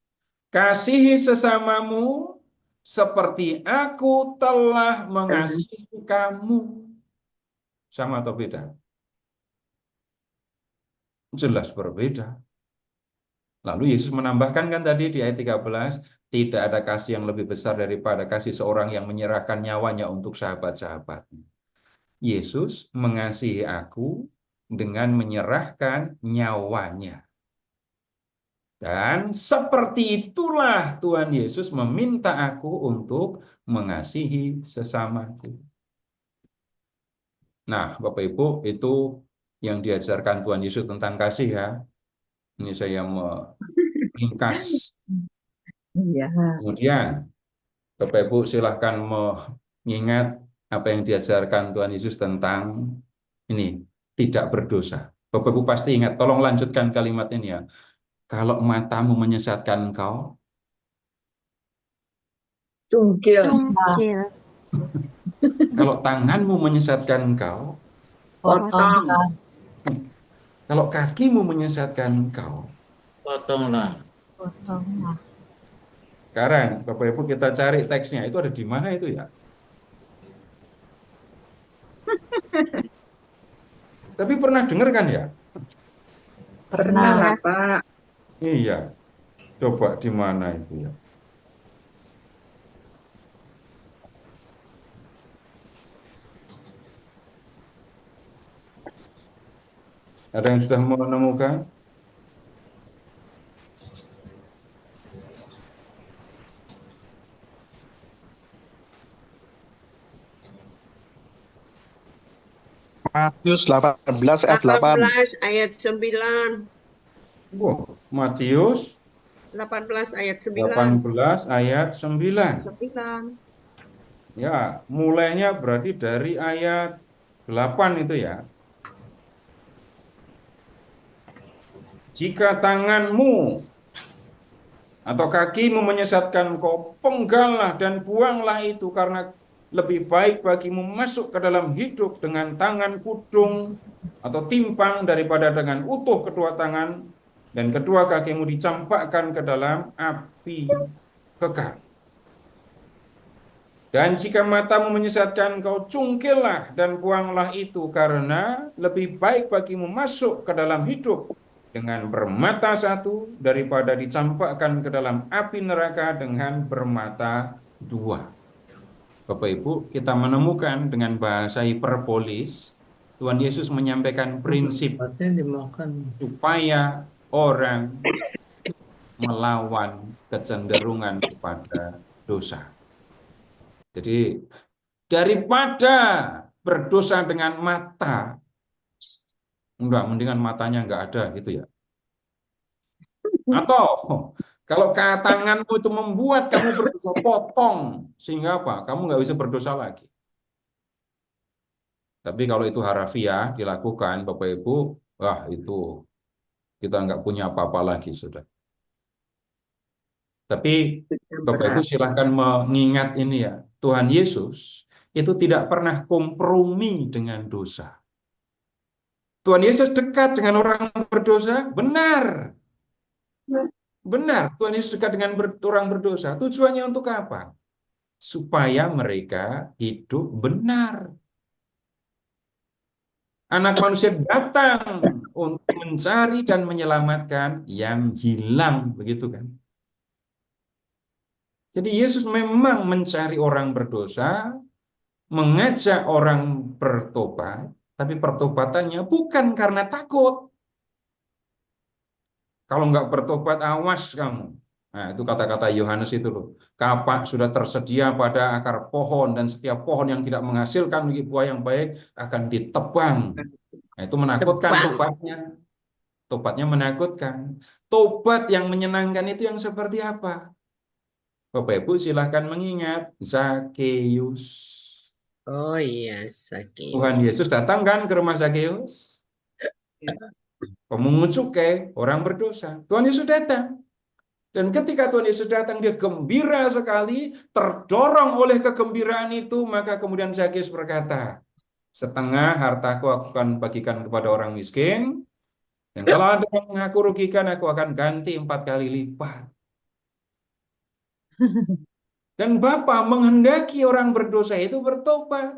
kasihi sesamamu seperti aku telah mengasihi kamu. Sama atau beda? Jelas berbeda. Lalu Yesus menambahkan kan tadi di ayat 13, tidak ada kasih yang lebih besar daripada kasih seorang yang menyerahkan nyawanya untuk sahabat-sahabatnya. Yesus mengasihi aku dengan menyerahkan nyawanya. Dan seperti itulah Tuhan Yesus meminta aku untuk mengasihi sesamaku. Nah, Bapak Ibu, itu yang diajarkan Tuhan Yesus tentang kasih ya. Ini saya meringkas. Iya. Kemudian, Bapak Ibu silahkan mengingat apa yang diajarkan Tuhan Yesus tentang ini, tidak berdosa. Bapak Ibu pasti ingat, tolong lanjutkan kalimat ini ya. Kalau matamu menyesatkan engkau, Cungkil. Cungkil. kalau tanganmu menyesatkan engkau, Potong. kalau kakimu menyesatkan engkau. Potonglah. Potonglah. Sekarang, Bapak Ibu kita cari teksnya, itu ada di mana itu ya? Tapi pernah dengar kan ya? Pernah lah, Pak. Iya. Coba di mana itu ya? Ada yang sudah menemukan? Matius 18 ayat 8. 18 ayat 9. Wow, Matius 18 ayat 9. 18 ayat 9. 9. Ya, mulainya berarti dari ayat 8 itu ya. Jika tanganmu atau kakimu menyesatkan engkau, penggallah dan buanglah itu, karena lebih baik bagimu masuk ke dalam hidup dengan tangan kudung atau timpang daripada dengan utuh kedua tangan dan kedua kakimu dicampakkan ke dalam api kekal. Dan jika matamu menyesatkan, kau cungkillah dan buanglah itu, karena lebih baik bagimu masuk ke dalam hidup dengan bermata satu daripada dicampakkan ke dalam api neraka dengan bermata dua. Bapak Ibu, kita menemukan dengan bahasa hiperbolis, Tuhan Yesus menyampaikan prinsip Berarti dimakan. supaya orang melawan kecenderungan kepada dosa. Jadi daripada berdosa dengan mata, enggak, mendingan matanya enggak ada gitu ya. Atau kalau tanganmu itu membuat kamu berdosa, potong, sehingga apa? Kamu nggak bisa berdosa lagi. Tapi kalau itu harafiah dilakukan, Bapak Ibu, wah itu kita nggak punya apa-apa lagi sudah. Tapi Bapak Ibu silahkan mengingat ini ya, Tuhan Yesus itu tidak pernah kompromi dengan dosa. Tuhan Yesus dekat dengan orang berdosa, benar. Benar, Tuhan Yesus dekat dengan orang berdosa. Tujuannya untuk apa? Supaya mereka hidup benar. Anak manusia datang untuk mencari dan menyelamatkan yang hilang, begitu kan? Jadi Yesus memang mencari orang berdosa, mengajak orang bertobat, tapi pertobatannya bukan karena takut. Kalau nggak bertobat, awas kamu. Nah, itu kata-kata Yohanes itu loh. Kapak sudah tersedia pada akar pohon, dan setiap pohon yang tidak menghasilkan buah yang baik akan ditebang. Nah, itu menakutkan Tebang. tobatnya. Tobatnya menakutkan. Tobat yang menyenangkan itu yang seperti apa? Bapak Ibu silahkan mengingat Zakeus. Oh iya, Saki. Tuhan Yesus datang kan ke rumah Zakeus. Pemungut cukai, orang berdosa. Tuhan Yesus datang. Dan ketika Tuhan Yesus datang, dia gembira sekali, terdorong oleh kegembiraan itu, maka kemudian Zakeus berkata, setengah hartaku aku akan bagikan kepada orang miskin, dan kalau ada yang aku rugikan, aku akan ganti 4 kali lipat. Dan Bapa menghendaki orang berdosa itu bertobat.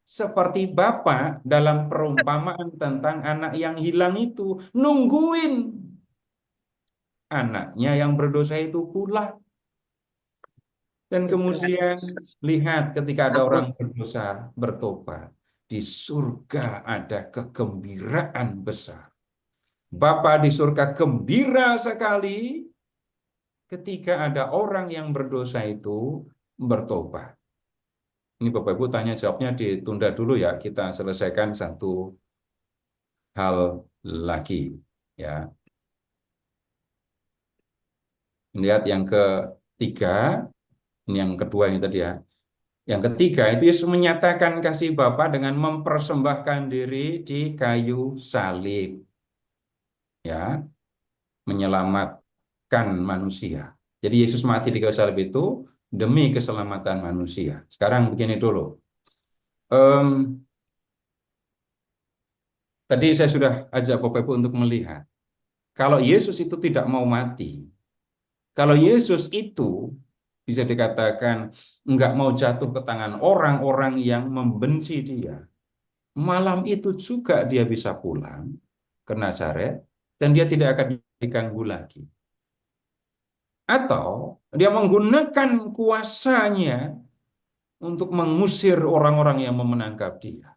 Seperti Bapa dalam perumpamaan tentang anak yang hilang itu, nungguin anaknya yang berdosa itu pulang. Dan kemudian lihat ketika ada orang berdosa bertobat, di surga ada kegembiraan besar. Bapa di surga gembira sekali ketika ada orang yang berdosa itu bertobat. Ini Bapak Ibu tanya jawabnya ditunda dulu ya, kita selesaikan satu hal lagi ya. Lihat yang ketiga, ini yang kedua ini tadi ya. Yang ketiga itu Yesus menyatakan kasih Bapa dengan mempersembahkan diri di kayu salib. Ya, menyelamatkan manusia. Jadi Yesus mati di kayu salib itu demi keselamatan manusia. Sekarang begini dulu. Tadi saya sudah ajak Bapak Ibu untuk melihat. Kalau Yesus itu tidak mau mati, kalau Yesus itu bisa dikatakan nggak mau jatuh ke tangan orang-orang yang membenci dia, malam itu juga dia bisa pulang ke Nazaret dan dia tidak akan diganggu lagi. Atau dia menggunakan kuasanya untuk mengusir orang-orang yang menangkap dia.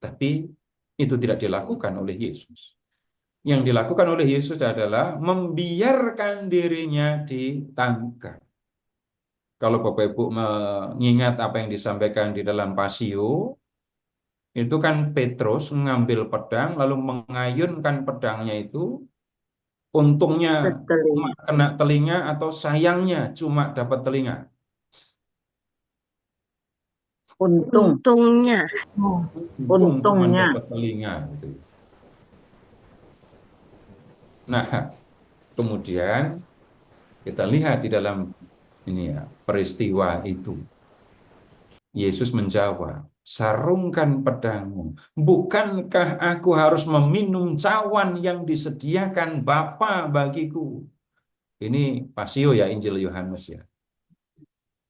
Tapi itu tidak dilakukan oleh Yesus. Yang dilakukan oleh Yesus adalah membiarkan dirinya ditangkap. Kalau Bapak Ibu mengingat apa yang disampaikan di dalam Pasio, itu kan Petrus mengambil pedang lalu mengayunkan pedangnya itu, untungnya cuma kena telinga atau sayangnya cuma dapat telinga. Untungnya. Untung cuma dapat telinga gitu. Nah, kemudian kita lihat di dalam ini ya peristiwa itu. Yesus menjawab, sarungkan pedangmu. Bukankah aku harus meminum cawan yang disediakan Bapa bagiku? Ini Pasio ya, Injil Yohanes ya.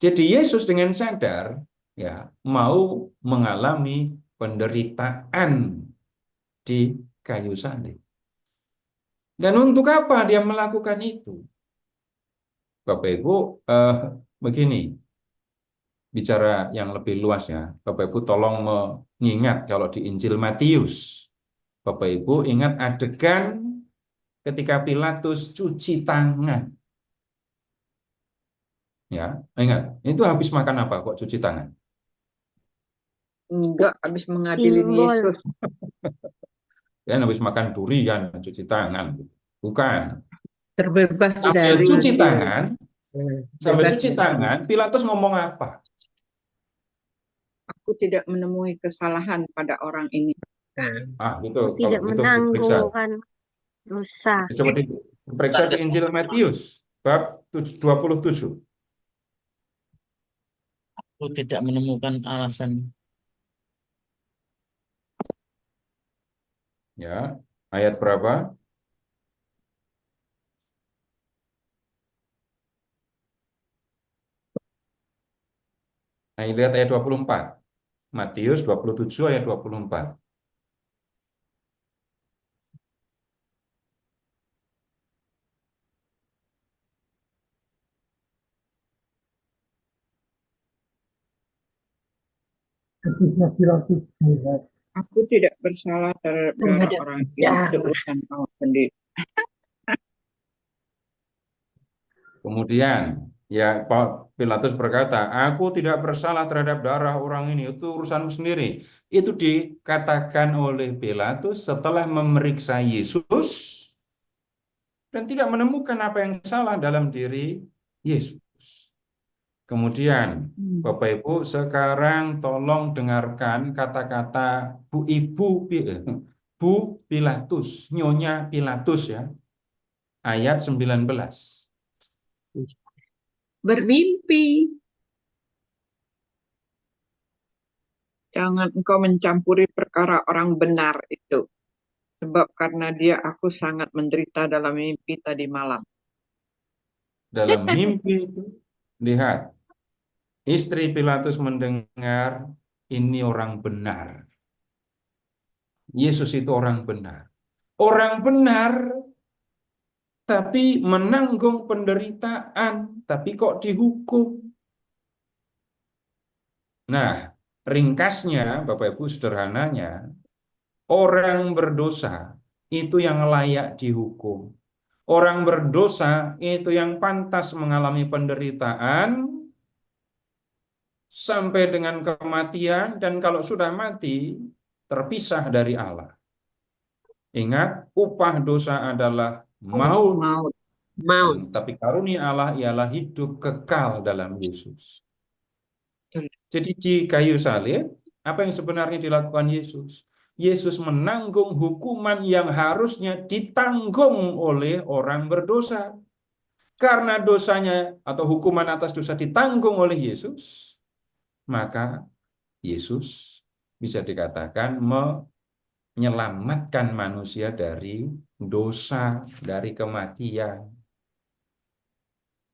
Jadi Yesus dengan sadar ya mau mengalami penderitaan di kayu salib. Dan untuk apa dia melakukan itu? Bapak Ibu, begini, bicara yang lebih luas ya. Bapak Ibu tolong mengingat kalau di Injil Matius, Bapak Ibu ingat adegan ketika Pilatus cuci tangan. Ya, ingat, itu habis makan apa kok cuci tangan? Enggak, habis mengadili Simbol. Yesus. Dan habis makan durian cuci tangan. Bukan. Terbebas Sambil dari cuci tangan, sambil bebas cuci dari tangan, Pilatus ngomong apa? aku tidak menemui kesalahan pada orang ini. Nah, Gitu. Tidak Kalau gitu diperiksa. menanggungkan dosa. Coba diperiksa di Injil Matius bab 27. Aku tidak menemukan alasan. Ya, ayat berapa? Nah, lihat ayat 24. Matius 27 ayat 24. Aku tidak bersalah terhadap orang ini, itu urusan kamu sendiri. Kemudian, ya Pilatus berkata, aku tidak bersalah terhadap darah orang ini, itu urusanmu sendiri. Itu dikatakan oleh Pilatus setelah memeriksa Yesus dan tidak menemukan apa yang salah dalam diri Yesus. Kemudian, Bapak Ibu, sekarang tolong dengarkan kata-kata Bu Pilatus, Nyonya Pilatus ya. Ayat 19. Bermimpi. Jangan engkau mencampuri perkara orang benar itu. Sebab karena dia aku sangat menderita dalam mimpi tadi malam. Dalam mimpi itu, lihat, istri Pilatus mendengar ini orang benar. Yesus itu orang benar. Orang benar, tapi menanggung penderitaan, tapi kok dihukum. Nah, ringkasnya, Bapak Ibu, sederhananya, orang berdosa itu yang layak dihukum. Orang berdosa itu yang pantas mengalami penderitaan sampai dengan kematian, dan kalau sudah mati, terpisah dari Allah. Ingat, upah dosa adalah maut. Maut. Tapi karunia Allah ialah hidup kekal dalam Yesus. Jadi di kayu salib, apa yang sebenarnya dilakukan Yesus? Yesus menanggung hukuman yang harusnya ditanggung oleh orang berdosa. Karena dosanya atau hukuman atas dosa ditanggung oleh Yesus, maka Yesus bisa dikatakan menyelamatkan manusia dari dosa, dari kematian.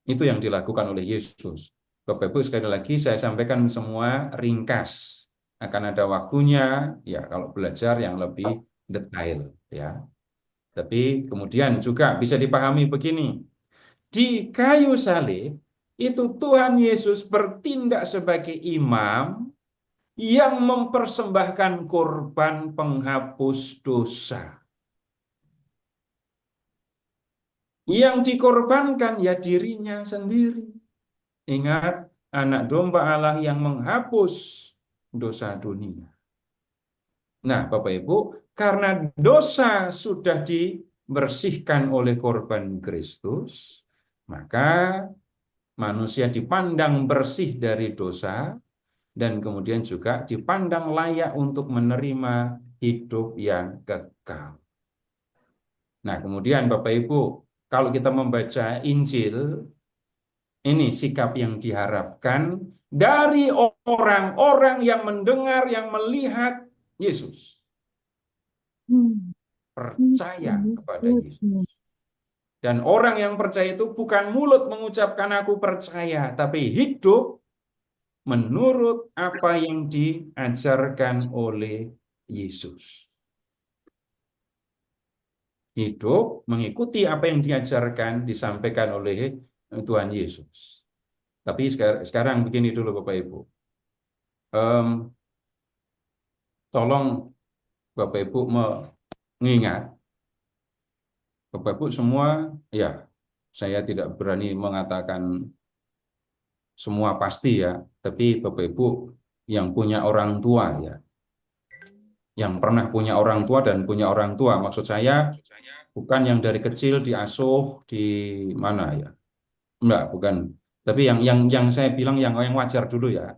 Itu yang dilakukan oleh Yesus. Bapak Ibu, sekali lagi saya sampaikan semua ringkas. Akan ada waktunya ya kalau belajar yang lebih detail ya. Tapi kemudian juga bisa dipahami begini. Di kayu salib itu Tuhan Yesus bertindak sebagai imam yang mempersembahkan korban penghapus dosa. Yang dikorbankan ya dirinya sendiri. Ingat, anak domba Allah yang menghapus dosa dunia. Nah, Bapak Ibu, karena dosa sudah dibersihkan oleh korban Kristus, maka manusia dipandang bersih dari dosa, dan kemudian juga dipandang layak untuk menerima hidup yang kekal. Nah, kemudian Bapak Ibu, kalau kita membaca Injil, ini sikap yang diharapkan dari orang-orang yang mendengar, yang melihat Yesus, percaya kepada Yesus. Dan orang yang percaya itu bukan mulut mengucapkan aku percaya, tapi hidup menurut apa yang diajarkan oleh Yesus. Hidup mengikuti apa yang diajarkan, disampaikan oleh Tuhan Yesus. Tapi sekarang begini dulu Bapak Ibu. Tolong Bapak Ibu mengingat, Bapak Ibu semua, ya saya tidak berani mengatakan semua pasti ya, tapi Bapak Ibu yang punya orang tua ya, yang pernah punya orang tua dan punya orang tua, maksud saya bukan yang dari kecil diasuh di mana ya, enggak, bukan. Tapi yang saya bilang yang wajar dulu ya.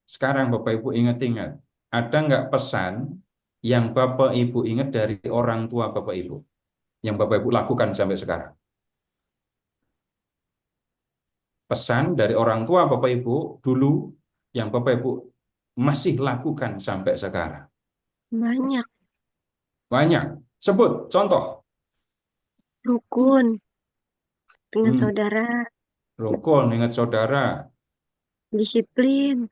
Sekarang Bapak Ibu ingat-ingat, ada nggak pesan yang Bapak Ibu ingat dari orang tua Bapak Ibu, yang Bapak Ibu lakukan sampai sekarang? Pesan dari orang tua Bapak Ibu dulu yang Bapak Ibu masih lakukan sampai sekarang. Banyak. Banyak. Sebut contoh. Rukun dengan Hmm, saudara, rukun, ingat saudara. disiplin.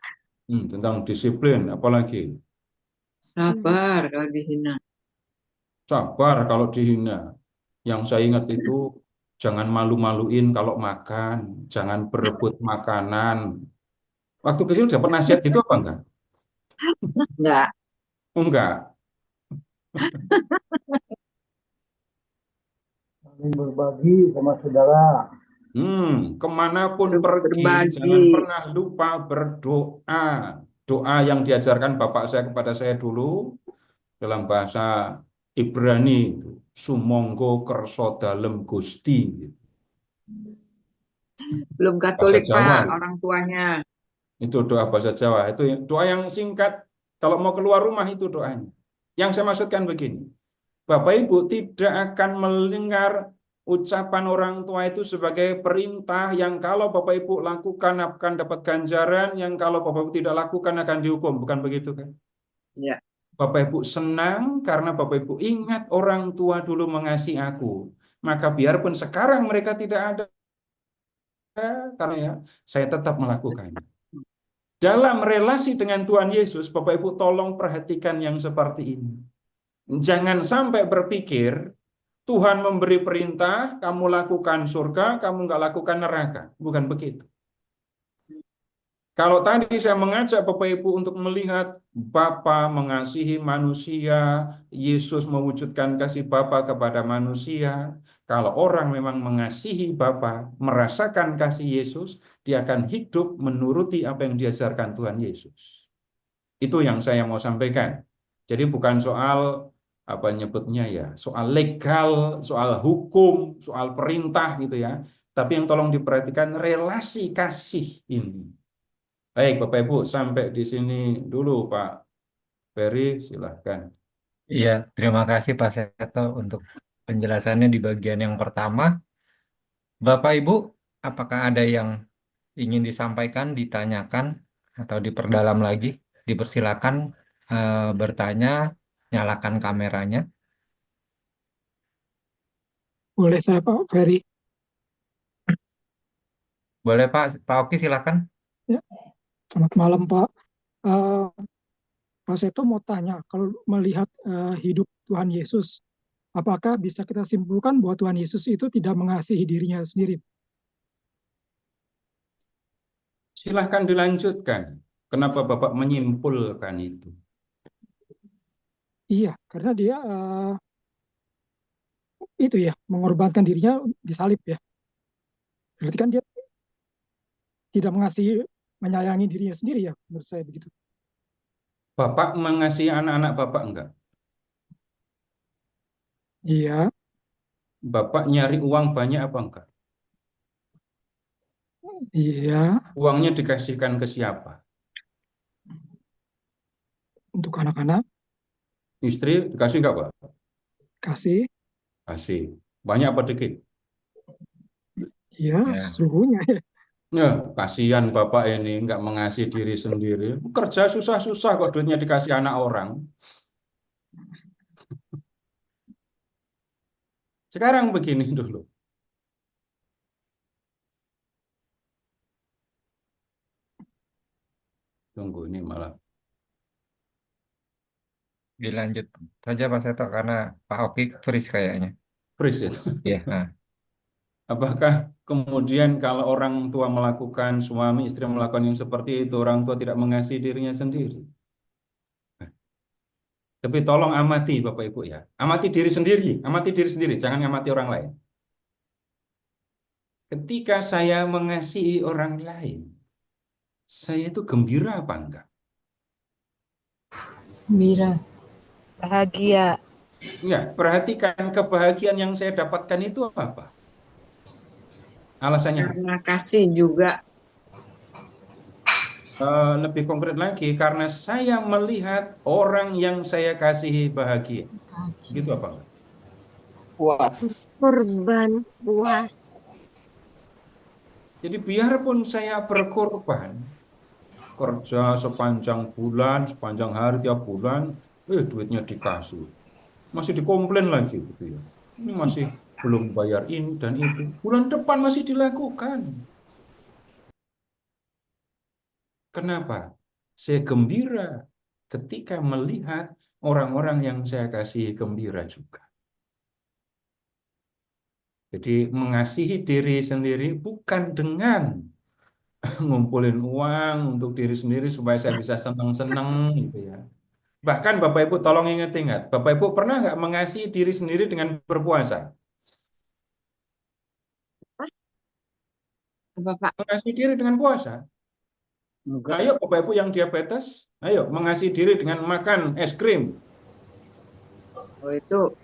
Tentang disiplin, apalagi Sabar kalau dihina. sabar kalau dihina. Yang saya ingat itu jangan malu-maluin kalau makan, jangan berebut makanan. Waktu kecil dapat nasihat gitu apa enggak? Enggak. Enggak. Saling berbagi sama saudara. Kemanapun pergi, Berbagi. jangan pernah lupa berdoa. Doa yang diajarkan Bapak saya kepada saya dulu dalam bahasa Ibrani, sumonggo kerso dalem Gusti. Belum Bahasa Katolik Jawa. Pak, orang tuanya. Itu doa bahasa Jawa. Itu doa yang singkat. Kalau mau keluar rumah itu doanya. Yang saya maksudkan begini. Bapak Ibu tidak akan mendengar ucapan orang tua itu sebagai perintah yang kalau Bapak Ibu lakukan akan dapat ganjaran, yang kalau Bapak Ibu tidak lakukan akan dihukum. Bukan begitu kan? Ya. Bapak Ibu senang karena Bapak Ibu ingat orang tua dulu mengasihi aku. Maka biarpun sekarang mereka tidak ada, karena ya, saya tetap melakukannya. Dalam relasi dengan Tuhan Yesus, Bapak Ibu tolong perhatikan yang seperti ini. Jangan sampai berpikir Tuhan memberi perintah, kamu lakukan surga, kamu nggak lakukan neraka. Bukan begitu. Kalau tadi saya mengajak Bapak Ibu untuk melihat Bapa mengasihi manusia, Yesus mewujudkan kasih Bapa kepada manusia. Kalau orang memang mengasihi Bapa, merasakan kasih Yesus, dia akan hidup menuruti apa yang diajarkan Tuhan Yesus. Itu yang saya mau sampaikan. Jadi bukan soal apa nyebutnya ya, soal legal, soal hukum, soal perintah gitu ya. Tapi yang tolong diperhatikan relasi kasih ini. Baik, Bapak Ibu, sampai di sini dulu, Pak Ferry, silahkan. Iya, terima kasih Pak Seto untuk penjelasannya di bagian yang pertama. Bapak Ibu, apakah ada yang ingin disampaikan, ditanyakan, atau diperdalam lagi? Dipersilakan bertanya, nyalakan kameranya. Boleh saya Pak Ferry? Boleh Pak Oki silakan. Ya, selamat malam Pak. Eh, Pak Seto mau tanya, kalau melihat hidup Tuhan Yesus, apakah bisa kita simpulkan bahwa Tuhan Yesus itu tidak mengasihi dirinya sendiri? Silahkan dilanjutkan. Kenapa Bapak menyimpulkan itu? Iya, karena dia itu ya, mengorbankan dirinya disalib ya. Berarti kan dia tidak mengasihi, menyayangi dirinya sendiri ya, menurut saya begitu. Bapak mengasihi anak-anak Bapak enggak? Iya, Bapak nyari uang banyak apa enggak? iya, Uangnya dikasihkan ke siapa? untuk anak-anak Istri dikasih enggak, Pak? kasih, Kasih. Banyak apa dikit? iya, Ya. seluruhnya ya. Ya, kasihan Bapak ini nggak mengasihi diri sendiri. Kerja susah-susah kok duitnya dikasih anak orang. Sekarang begini dulu. Tunggu ini malah. Dilanjut saja Pak Seto karena Pak Oki freeze kayaknya. Freeze itu. Ya, nah. Apakah kemudian kalau orang tua melakukan, suami istri melakukan yang seperti itu, orang tua tidak mengasihi dirinya sendiri? Tapi tolong amati Bapak Ibu ya. Amati diri sendiri, jangan amati orang lain. Ketika saya mengasihi orang lain, saya itu gembira apa enggak? Mira. Bahagia. Ya, perhatikan kebahagiaan yang saya dapatkan itu apa? Alasannya apa? Karena kasih juga. Lebih konkret lagi, karena saya melihat orang yang saya kasihi bahagia. Gitu apa enggak? Puas. Korban puas. Jadi biarpun saya berkorban, kerja sepanjang bulan, sepanjang hari tiap bulan, duitnya dikasih. Masih dikomplain lagi gitu ya. Ini masih belum bayar ini dan itu. Bulan depan masih dilakukan. Kenapa? Saya gembira ketika melihat orang-orang yang saya kasih gembira juga. Jadi mengasihi diri sendiri bukan dengan ngumpulin uang untuk diri sendiri supaya saya bisa senang-senang gitu ya. Bahkan Bapak Ibu tolong ingat-ingat, Bapak Ibu pernah nggak mengasihi diri sendiri dengan berpuasa? Apa Pak? Mengasihi diri dengan puasa. Enggak. Ayo Bapak Ibu yang diabetes, ayo mengasihi diri dengan makan es krim. Oh, itu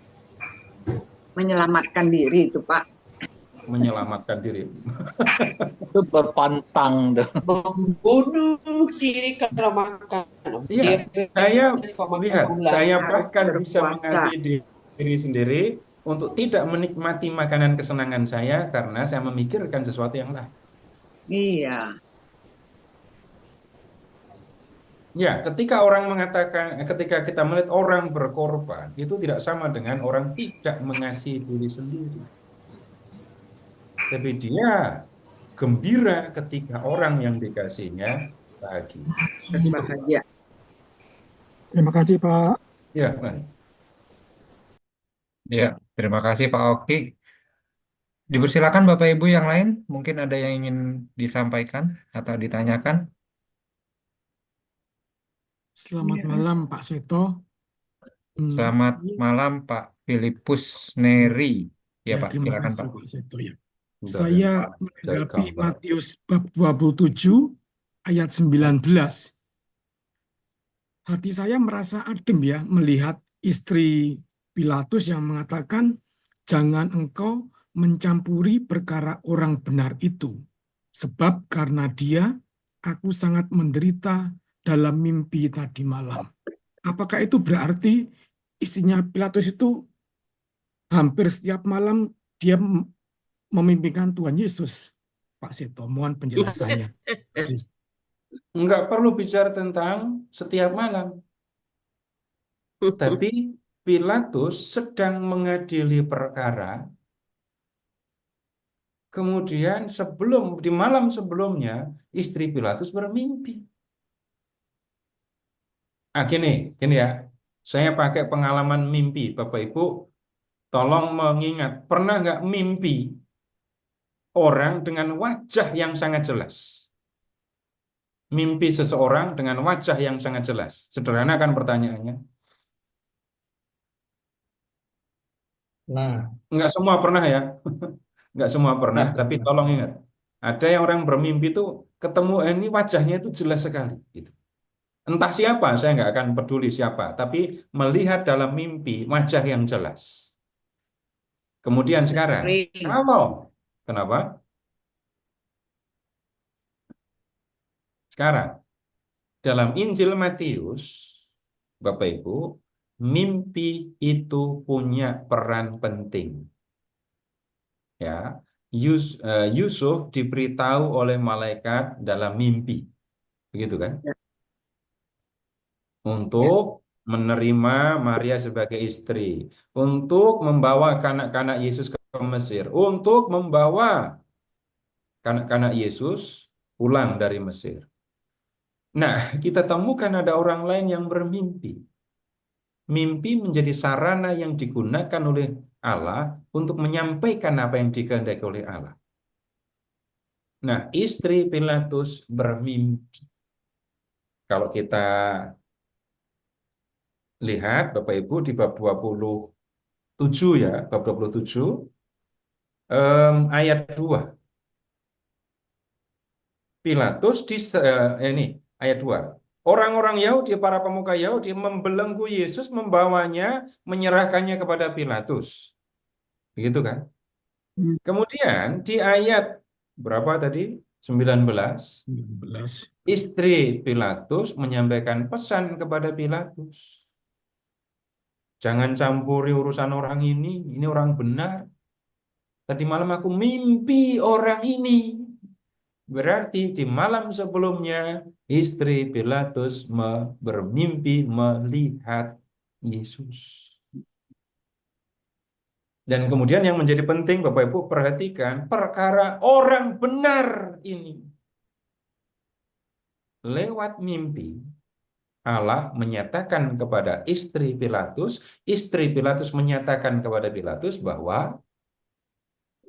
menyelamatkan diri itu Pak. Menyelamatkan diri. Itu berpantang tuh. Membunuh diri kalau makan. Iya, saya lihat, saya Harus bahkan bisa berpuasa. mengasihi diri sendiri untuk tidak menikmati makanan kesenangan saya karena saya memikirkan sesuatu yang lain. Iya. Ya, ketika orang mengatakan, ketika kita melihat orang berkorban, itu tidak sama dengan orang tidak mengasihi diri sendiri. Tapi dia gembira ketika orang yang dikasihnya bahagia. Bahagia. Terima kasih Pak. Ya, mari. Ya, terima kasih Pak Oki. Dipersilakan Bapak Ibu yang lain, mungkin ada yang ingin disampaikan atau ditanyakan. Selamat malam Pak Seto. Selamat malam Pak Filipus Neri. Ya Pak, Terima silakan kasih Pak. Pak Seto ya. Udah, Saya cari menanggapi gambar. Matius bab 27 ayat 19. Hati saya merasa adem ya melihat istri Pilatus yang mengatakan, jangan engkau mencampuri perkara orang benar itu. Sebab karena dia, aku sangat menderita dalam mimpi tadi malam. Apakah itu berarti istrinya Pilatus itu hampir setiap malam dia memimpikan Tuhan Yesus? Pak Seto, mohon penjelasannya. Nggak perlu bicara tentang setiap malam. Tapi Pilatus sedang mengadili perkara. Kemudian di malam sebelumnya istri Pilatus bermimpi. Gini ya. Saya pakai pengalaman mimpi, Bapak Ibu. Tolong mengingat, pernah nggak mimpi orang dengan wajah yang sangat jelas? Mimpi seseorang dengan wajah yang sangat jelas. Sederhana kan pertanyaannya? Nah, Nggak semua pernah ya. Nggak semua pernah, nah, tapi tolong ingat. Ada yang orang bermimpi itu ketemu ini wajahnya itu jelas sekali. Gitu. Entah siapa, saya nggak akan peduli siapa. Tapi melihat dalam mimpi wajah yang jelas. Kemudian sekarang, kenapa? Sekarang, dalam Injil Matius, Bapak Ibu, mimpi itu punya peran penting. Ya, Yusuf diberitahu oleh malaikat dalam mimpi, begitu kan? Ya. Untuk menerima Maria sebagai istri, untuk membawa kanak-kanak Yesus ke Mesir, untuk membawa kanak-kanak Yesus pulang dari Mesir. Nah, kita temukan ada orang lain yang bermimpi. Mimpi menjadi sarana yang digunakan oleh Allah untuk menyampaikan apa yang dikehendaki oleh Allah. Nah, istri Pilatus bermimpi. Kalau kita lihat Bapak Ibu di bab 27 ya, bab 27 ayat 2. Pilatus ini ayat 2. Orang-orang Yahudi, para pemuka Yahudi membelenggu Yesus, membawanya, menyerahkannya kepada Pilatus. Begitu kan? Kemudian di ayat berapa tadi? 19. 19. Istri Pilatus menyampaikan pesan kepada Pilatus. Jangan campuri urusan orang ini orang benar. Tadi malam aku mimpi orang ini. Berarti di malam sebelumnya istri Pilatus bermimpi melihat Yesus. Dan kemudian yang menjadi penting Bapak Ibu perhatikan perkara orang benar ini. Lewat mimpi Allah menyatakan kepada istri Pilatus menyatakan kepada Pilatus bahwa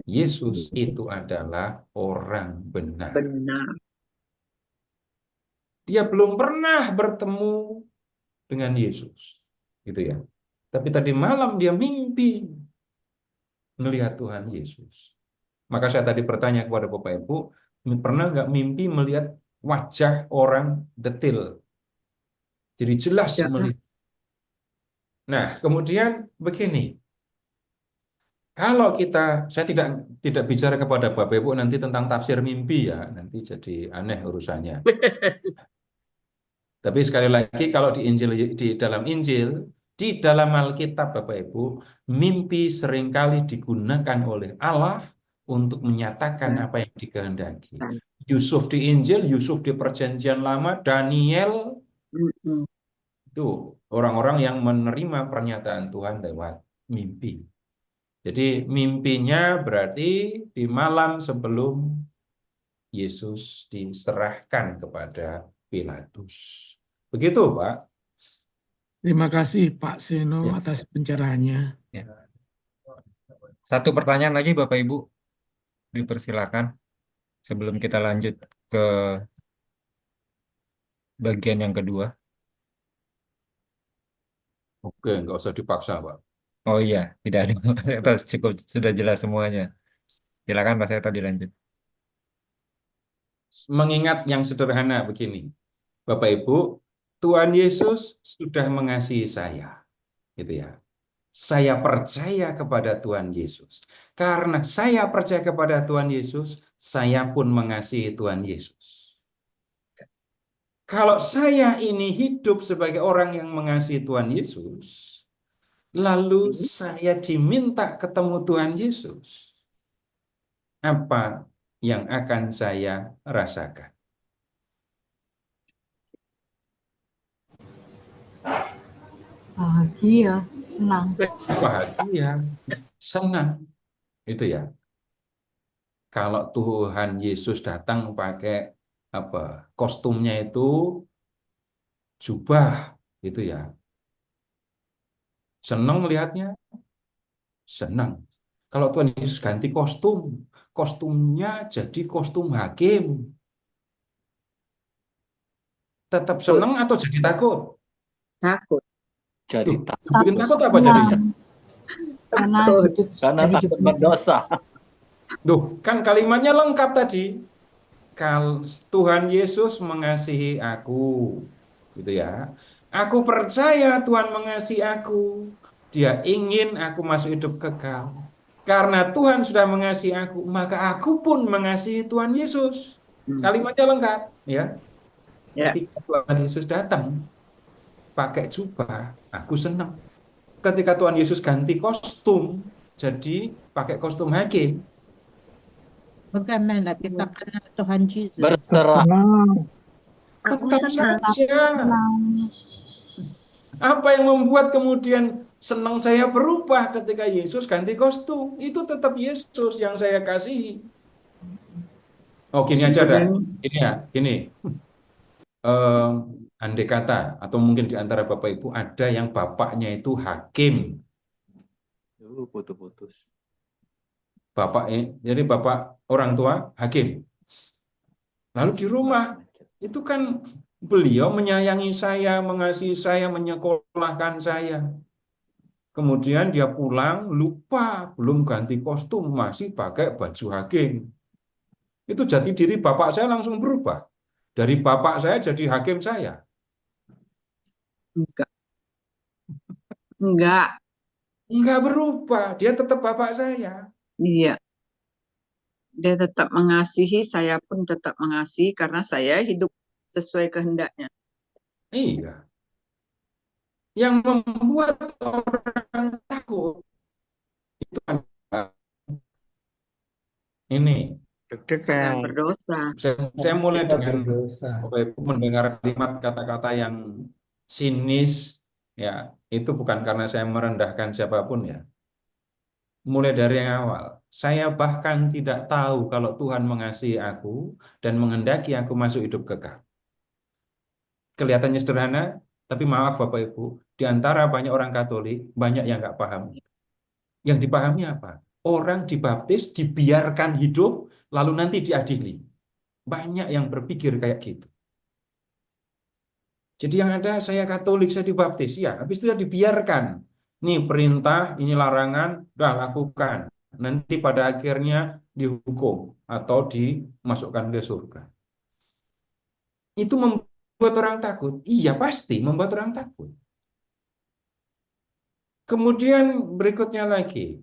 Yesus itu adalah orang benar. Benar. Dia belum pernah bertemu dengan Yesus, gitu ya. Tapi tadi malam dia mimpi melihat Tuhan Yesus. Maka saya tadi bertanya kepada Bapak Ibu, pernah nggak mimpi melihat wajah orang detil? Jadi jelas Ya. melihat. Nah, kemudian begini. Kalau saya tidak bicara kepada Bapak Ibu nanti tentang tafsir mimpi ya, nanti jadi aneh urusannya. Tapi sekali lagi kalau di dalam Injil, di dalam Alkitab Bapak Ibu, mimpi seringkali digunakan oleh Allah untuk menyatakan apa yang dikehendaki. Yusuf di Injil, Yusuf di Perjanjian Lama, Daniel itu orang-orang yang menerima pernyataan Tuhan lewat mimpi. Jadi mimpinya berarti di malam sebelum Yesus diserahkan kepada Pilatus. Begitu, Pak. Terima kasih Pak Seno Ya. atas pencerahannya. Ya. Satu pertanyaan lagi Bapak Ibu, dipersilakan sebelum kita lanjut ke bagian yang kedua. Oke, nggak usah dipaksa, Pak. Oh iya, tidak ada. Pak Seto cukup sudah jelas semuanya. Silakan Pak Seto dilanjut. Mengingat yang sederhana begini, Bapak Ibu, Tuhan Yesus sudah mengasihi saya, gitu ya. Saya percaya kepada Tuhan Yesus. Karena saya percaya kepada Tuhan Yesus, saya pun mengasihi Tuhan Yesus. Kalau saya ini hidup sebagai orang yang mengasihi Tuhan Yesus, lalu saya diminta ketemu Tuhan Yesus, apa yang akan saya rasakan? Bahagia, senang. Bahagia, senang. Itu ya. Kalau Tuhan Yesus datang pakai kostumnya itu jubah, gitu ya. Senang melihatnya? Senang. Kalau Tuhan Yesus ganti kostum, kostumnya jadi kostum hakim. Tetap senang atau jadi takut? Takut. Jadi Tuh, bikin takut apa jadinya? Karena Takut. hidup karena sudah takut hidup berdosa. Tuh, kan kalimatnya lengkap tadi. Tuhan Yesus mengasihi aku, gitu ya. Aku percaya Tuhan mengasihi aku. Dia ingin aku masuk hidup kekal. Karena Tuhan sudah mengasihi aku, maka aku pun mengasihi Tuhan Yesus. Kalimatnya lengkap, ya. Ya. Ketika Tuhan Yesus datang pakai jubah, aku senang. Ketika Tuhan Yesus ganti kostum, jadi pakai kostum hakim, Bagaimana kita kenal Tuhan Yesus? Tetap Berserah. senang. Aku Tetap senang. saja. Apa yang membuat kemudian senang saya berubah ketika Yesus ganti kostum? Itu tetap Yesus yang saya kasihi. Oh, gini aja dah. Sebenarnya Ini ya, gini. Andai kata, atau mungkin di antara Bapak Ibu ada yang bapaknya itu hakim. Putus-putus. Jadi bapak orang tua hakim. Lalu di rumah, itu kan beliau menyayangi saya, mengasihi saya, menyekolahkan saya. Kemudian dia pulang, lupa, belum ganti kostum, masih pakai baju hakim. Itu jati diri bapak saya langsung berubah. Dari bapak saya jadi hakim saya. enggak, enggak, Enggak berubah, dia tetap bapak saya. iya. Dia tetap mengasihi, saya pun tetap mengasihi karena saya hidup sesuai kehendaknya. Iya. Yang membuat orang takut itu adalah ini. Yang berdosa. Saya mulai Kita dengan berdosa. Bapak Ibu mendengar kalimat kata-kata yang sinis, ya itu bukan karena saya merendahkan siapapun ya. Mulai dari yang awal, saya bahkan tidak tahu kalau Tuhan mengasihi aku dan menghendaki aku masuk hidup kekal. Kelihatannya sederhana, tapi maaf Bapak Ibu, di antara banyak orang Katolik, banyak yang nggak paham. Yang dipahami apa? Orang dibaptis, dibiarkan hidup, lalu nanti diadili. Banyak yang berpikir kayak gitu. Jadi yang ada, saya Katolik, saya dibaptis. Ya, habis itu dibiarkan. Nih perintah, ini larangan, udah lakukan. Nanti pada akhirnya dihukum atau dimasukkan ke surga. Itu membuat orang takut. Iya, pasti membuat orang takut. Kemudian berikutnya lagi,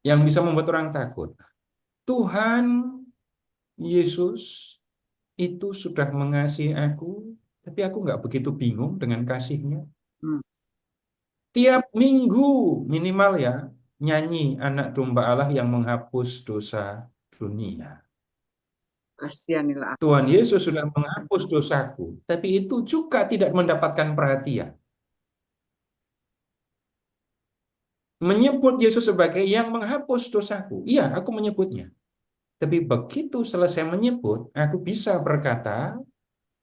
yang bisa membuat orang takut. Tuhan Yesus itu sudah mengasihi aku, tapi aku nggak begitu bingung dengan kasihnya. Tiap minggu minimal ya, nyanyi anak domba Allah yang menghapus dosa dunia. Kasihanilah aku. Tuhan Yesus sudah menghapus dosaku, tapi itu juga tidak mendapatkan perhatian. Menyebut Yesus sebagai yang menghapus dosaku. Iya, aku menyebutnya. Tapi begitu selesai menyebut, aku bisa berkata,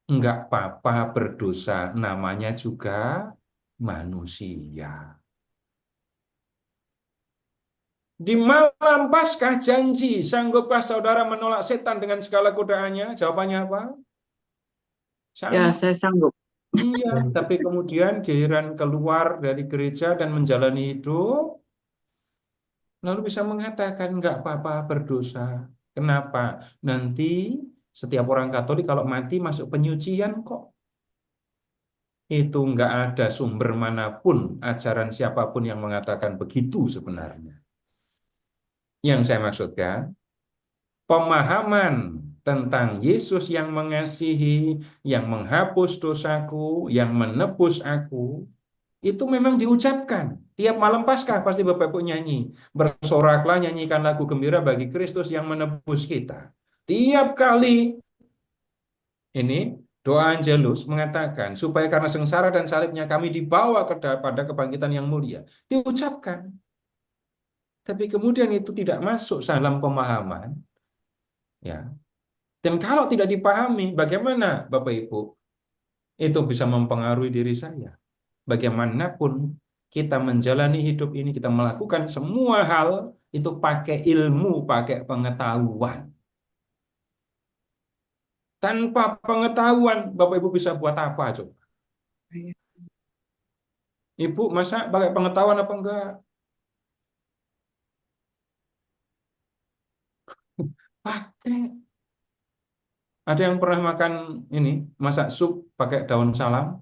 enggak apa-apa berdosa, namanya juga manusia. Di malam Paskah janji, sanggupkah saudara menolak setan dengan segala godaannya? Jawabannya apa? Ya, Sama. saya sanggup. Iya, tapi kemudian giliran keluar dari gereja dan menjalani hidup, lalu bisa mengatakan enggak apa-apa berdosa. Kenapa? Nanti setiap orang Katolik kalau mati masuk penyucian kok. Itu enggak ada sumber manapun, ajaran siapapun yang mengatakan begitu sebenarnya. Yang saya maksudkan, pemahaman tentang Yesus yang mengasihi, yang menghapus dosaku, yang menebus aku, itu memang diucapkan. Tiap malam Paskah pasti Bapak Ibu nyanyi. Bersoraklah, nyanyikan lagu gembira bagi Kristus yang menebus kita. Tiap kali ini doa Angelus mengatakan, supaya karena sengsara dan salibnya kami dibawa pada kebangkitan yang mulia. Diucapkan. Tapi kemudian itu tidak masuk dalam pemahaman. Ya. Dan kalau tidak dipahami, bagaimana Bapak Ibu? Itu bisa mempengaruhi diri saya. Bagaimanapun kita menjalani hidup ini, kita melakukan semua hal, itu pakai ilmu, pakai pengetahuan. Tanpa pengetahuan, Bapak Ibu bisa buat apa coba? Ibu, masa pakai pengetahuan apa enggak? Pakai. Ada yang pernah makan ini, masak sup pakai daun salam?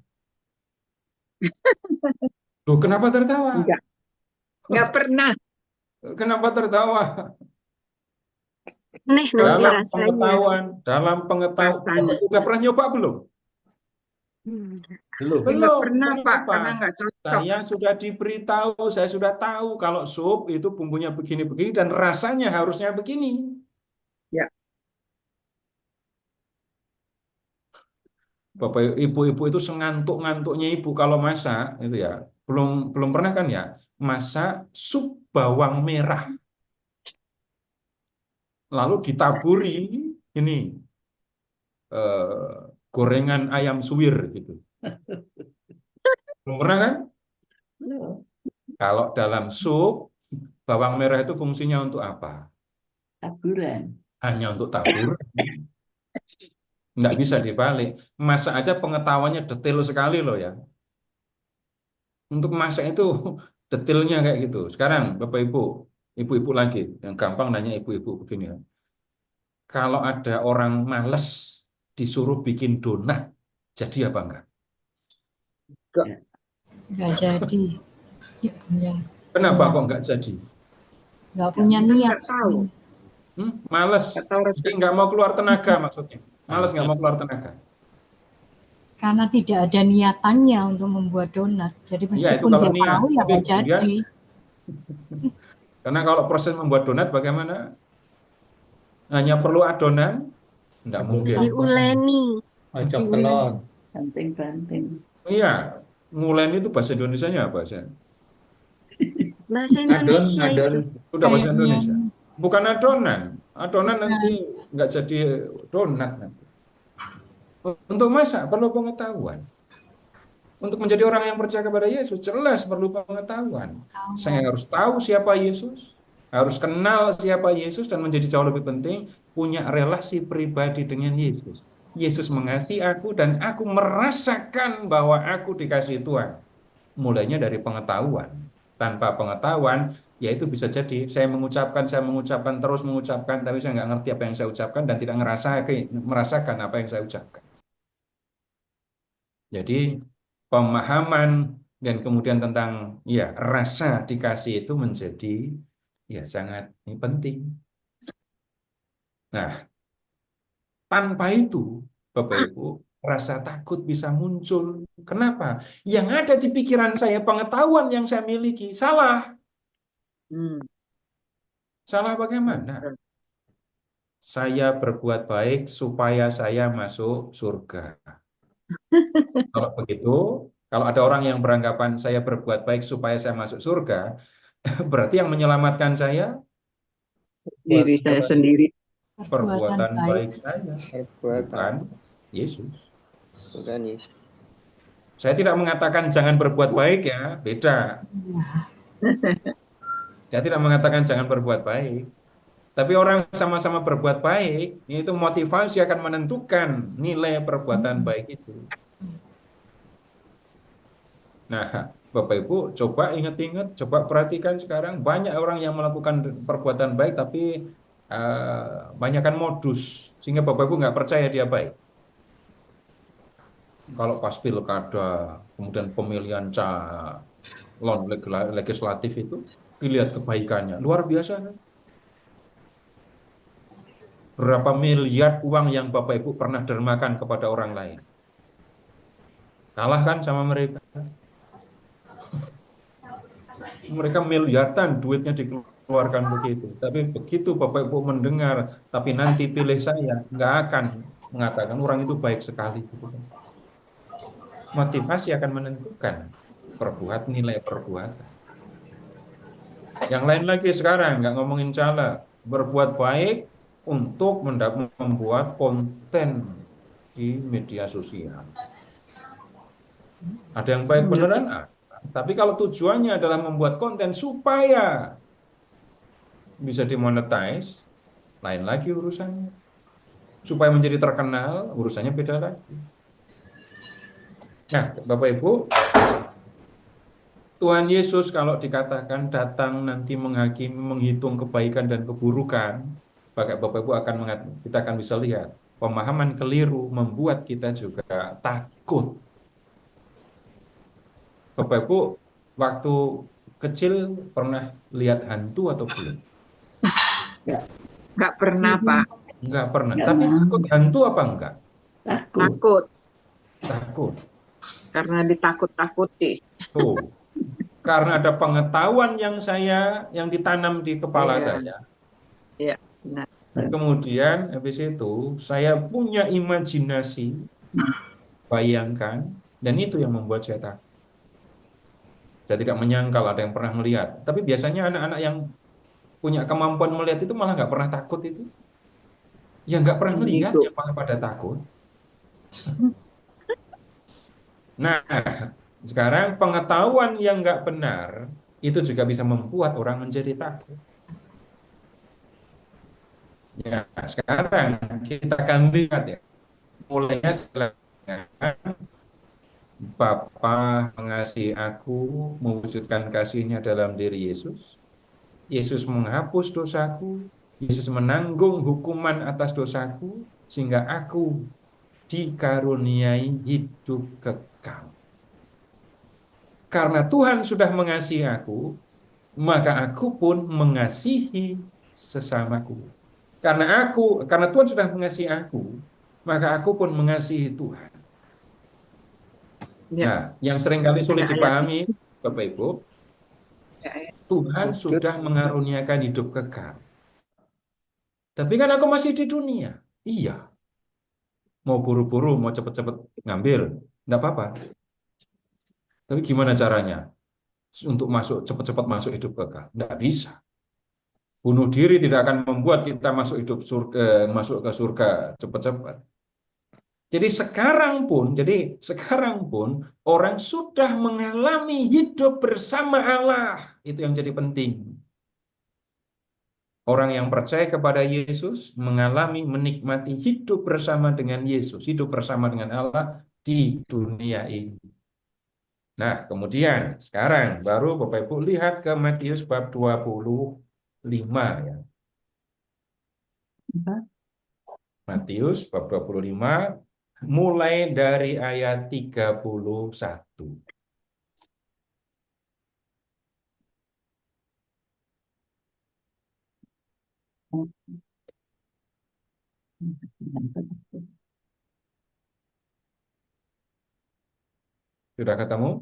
Loh, kenapa tertawa? Enggak pernah. Kenapa tertawa? Aneh nanti Dalam rasanya. pengetahuan, udah pernah nyoba belum? Enggak Belum. pernah, Pak, Kenapa? karena enggak cocok. Saya sudah diberitahu, saya sudah tahu kalau sup itu bumbunya begini-begini dan rasanya harusnya begini. Bapak ibu-ibu itu sengantuk-ngantuknya ibu kalau masak itu ya. Belum pernah kan ya masak sup bawang merah lalu ditaburi ini gorengan ayam suwir gitu. Belum pernah kan? Kalau dalam sup bawang merah itu fungsinya untuk apa? Taburan. Hanya untuk tabur. Nggak bisa dibalik. Masak aja pengetahuannya detail sekali loh ya. Untuk masak itu detailnya kayak gitu. Sekarang Bapak Ibu, ibu-ibu lagi, yang gampang nanya ibu-ibu begini ya. Kalau ada orang males disuruh bikin donat, jadi apa enggak? Nggak jadi. Ibunya. Kenapa Iya. kok enggak jadi? Nggak punya niat. Nggak tahu. Males. Nggak tahu Jadi nggak mau keluar tenaga maksudnya. Males nggak mau keluar tenaga. Karena tidak ada niatannya untuk membuat donat. Jadi Ya, itu meskipun kalau dia niat. tahu ya Tapi nggak kemudian, jadi. karena kalau proses membuat donat bagaimana? Hanya perlu adonan? Nggak mungkin. Diuleni. Ocok Diuleni. telur. Banting-banting. Iya, ngulen itu bahasa Indonesianya apa? Bahasa Indonesia itu. Udah bahasa Kayaknya Indonesia. Bukan adonan. Adonan nanti nggak jadi donat nanti. Untuk masak perlu pengetahuan. Untuk menjadi orang yang percaya kepada Yesus, jelas perlu pengetahuan. Saya harus tahu siapa Yesus, harus kenal siapa Yesus, dan menjadi jauh lebih penting, punya relasi pribadi dengan Yesus. Yesus mengasihi aku, dan aku merasakan bahwa aku dikasihi Tuhan. Mulainya dari pengetahuan. Tanpa pengetahuan, ya itu bisa jadi saya mengucapkan, terus mengucapkan, tapi saya nggak ngerti apa yang saya ucapkan dan tidak merasakan apa yang saya ucapkan. Jadi pemahaman dan kemudian tentang ya rasa dikasih itu menjadi ya sangat penting. Nah, tanpa itu Bapak Ibu, rasa takut bisa muncul. Kenapa? Yang ada di pikiran saya, pengetahuan yang saya miliki salah. Salah bagaimana? Saya berbuat baik supaya saya masuk surga. Kalau begitu, kalau ada orang yang beranggapan saya berbuat baik supaya saya masuk surga, berarti yang menyelamatkan saya Diri saya sendiri. perbuatan baik saya, bukan Yesus. Saya tidak mengatakan jangan berbuat baik ya, beda. Saya tidak mengatakan jangan berbuat baik. Tapi orang sama-sama berbuat baik, itu motivasi akan menentukan nilai perbuatan baik itu. Nah, Bapak Ibu, coba ingat-ingat, coba perhatikan sekarang banyak orang yang melakukan perbuatan baik, tapi banyakkan modus, sehingga Bapak Ibu nggak percaya dia baik. Kalau pas pilkada, kemudian pemilihan calon legislatif itu, dilihat kebaikannya, luar biasa kan? Berapa miliar uang yang Bapak Ibu pernah dermakan kepada orang lain? Kalah kan sama mereka? Mereka miliaran duitnya dikeluarkan begitu. Tapi begitu Bapak Ibu mendengar, tapi nanti pilih saya, nggak akan mengatakan orang itu baik sekali. Motivasi akan menentukan nilai perbuatan. Yang lain lagi sekarang, nggak ngomongin caleg, berbuat baik untuk membuat konten di media sosial. Ada yang baik beneran, tapi kalau tujuannya adalah membuat konten supaya bisa dimonetize, lain lagi urusannya. Supaya menjadi terkenal, urusannya beda lagi. Nah, Bapak Ibu, Tuhan Yesus kalau dikatakan datang nanti menghakimi, menghitung kebaikan dan keburukan, Bapak Ibu kita akan bisa lihat pemahaman keliru membuat kita juga takut. Bapak Ibu, waktu kecil pernah lihat hantu atau belum? Nggak pernah, Pak. Nggak pernah. Tapi takut hantu apa enggak? Takut. Takut. Karena ditakut-takuti. Tuh. Karena ada pengetahuan yang ditanam di kepala saya. Iya, benar. Kemudian habis itu saya punya imajinasi bayangkan, dan itu yang membuat saya takut. Saya tidak menyangkal ada yang pernah melihat. Tapi biasanya anak-anak yang punya kemampuan melihat itu malah nggak pernah takut itu. Yang nggak pernah melihat, Itu yang malah pada takut. Nah, sekarang pengetahuan yang nggak benar itu juga bisa membuat orang menjadi takut. Ya, sekarang kita akan lihat ya, mulainya setelah Bapa mengasihi aku, mewujudkan kasihnya dalam diri Yesus. Yesus menghapus dosaku, Yesus menanggung hukuman atas dosaku, sehingga aku dikaruniai hidup kekal. Karena Tuhan sudah mengasihi aku, maka aku pun mengasihi sesamaku. Karena Tuhan sudah mengasihi aku, maka aku pun mengasihi Tuhan. ya, Nah, yang seringkali sulit ada ayat dipahami, Bapak Ibu, ada ayat Tuhan wujud sudah mengaruniakan hidup kekal. Tapi kan aku masih di dunia. Iya, mau buru-buru, mau cepet-cepet ngambil, enggak apa-apa. Tapi gimana caranya untuk cepat-cepat masuk hidup kekal? Enggak bisa. Bunuh diri tidak akan membuat kita masuk ke surga cepat-cepat. Jadi sekarang pun orang sudah mengalami hidup bersama Allah. Itu yang jadi penting. Orang yang percaya kepada Yesus mengalami menikmati hidup bersama dengan Yesus, hidup bersama dengan Allah di dunia ini. Nah, kemudian sekarang baru Bapak Ibu lihat ke Matius bab 25 ya. Matius bab 25 mulai dari ayat 31. Sudah ketemu?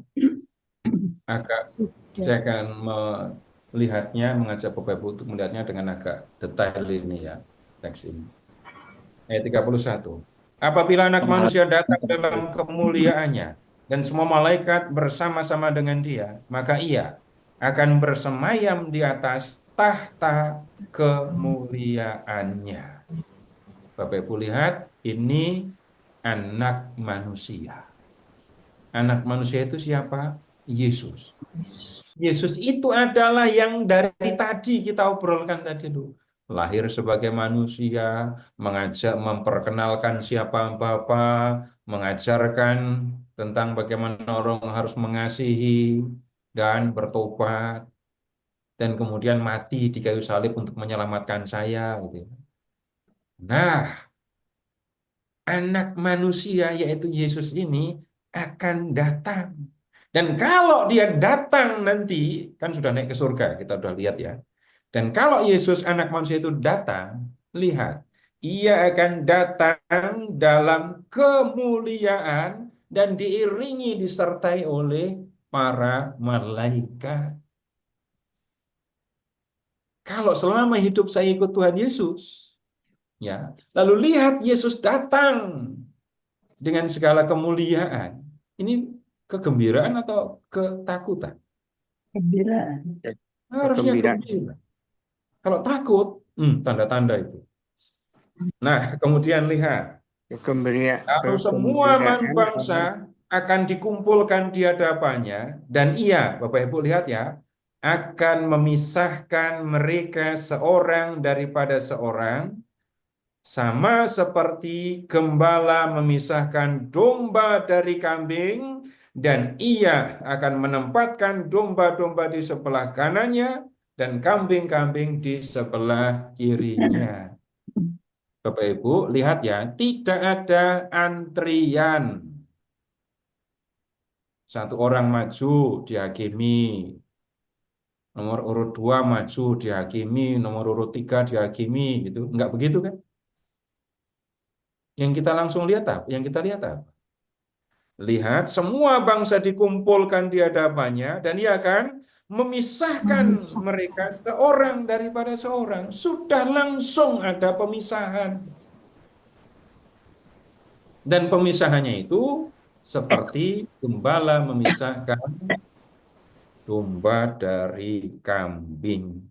Saya akan melihatnya, mengajak Bapak Ibu untuk melihatnya dengan agak detail ini ya, teks ini. Ayat 31. Apabila anak manusia datang dalam kemuliaannya dan semua malaikat bersama-sama dengan dia, maka ia akan bersemayam di atas tahta kemuliaannya. Bapak Ibu lihat, ini anak manusia. Anak manusia itu siapa? Yesus. Yesus itu adalah yang dari tadi kita obrolkan tadi dulu. Lahir sebagai manusia, memperkenalkan siapa Bapa, mengajarkan tentang bagaimana orang harus mengasihi dan bertobat, dan kemudian mati di kayu salib untuk menyelamatkan saya. Gitu. Nah, anak manusia yaitu Yesus ini akan datang. Dan kalau dia datang nanti, kan sudah naik ke surga, kita sudah lihat ya. Dan kalau Yesus anak manusia itu datang, lihat, ia akan datang dalam kemuliaan dan diiringi disertai oleh para malaikat. Kalau selama hidup saya ikut Tuhan Yesus, ya, lalu lihat Yesus datang dengan segala kemuliaan. Ini kegembiraan atau ketakutan? Kegembiraan. Harusnya gembira. Kalau takut, tanda-tanda itu. Nah, kemudian lihat. Lalu semua bangsa akan dikumpulkan di hadapannya, dan ia, Bapak Ibu lihat ya, akan memisahkan mereka seorang daripada seorang, sama seperti gembala memisahkan domba dari kambing, dan ia akan menempatkan domba-domba di sebelah kanannya dan kambing-kambing di sebelah kirinya. Bapak Ibu, lihat ya, tidak ada antrian. Satu orang maju, dihakimi. Nomor urut 2 maju, dihakimi. Nomor urut 3 dihakimi. Gitu. Enggak begitu kan? Yang kita langsung lihat apa? Yang kita lihat apa? Lihat, semua bangsa dikumpulkan di hadapannya, dan ia akan memisahkan mereka seorang daripada seorang. Sudah langsung ada pemisahan. Dan pemisahannya itu seperti gembala memisahkan domba dari kambing.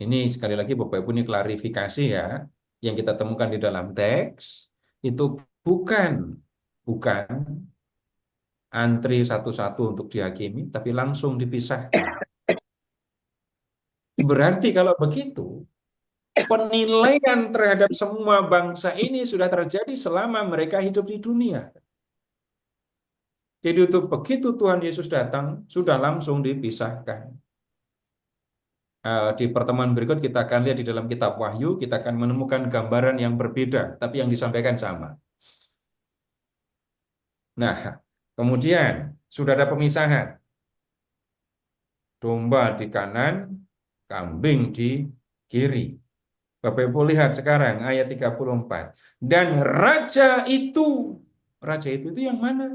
Ini sekali lagi Bapak Ibu ini klarifikasi ya. Yang kita temukan di dalam teks itu bukan antri satu-satu untuk dihakimi, tapi langsung dipisahkan. Berarti kalau begitu, penilaian terhadap semua bangsa ini sudah terjadi selama mereka hidup di dunia. Jadi untuk begitu Tuhan Yesus datang, sudah langsung dipisahkan. Di pertemuan berikut kita akan lihat di dalam kitab Wahyu, kita akan menemukan gambaran yang berbeda, tapi yang disampaikan sama. Nah, kemudian sudah ada pemisahan. Domba di kanan, kambing di kiri. Bapak Ibu lihat sekarang ayat 34. Dan raja itu yang mana?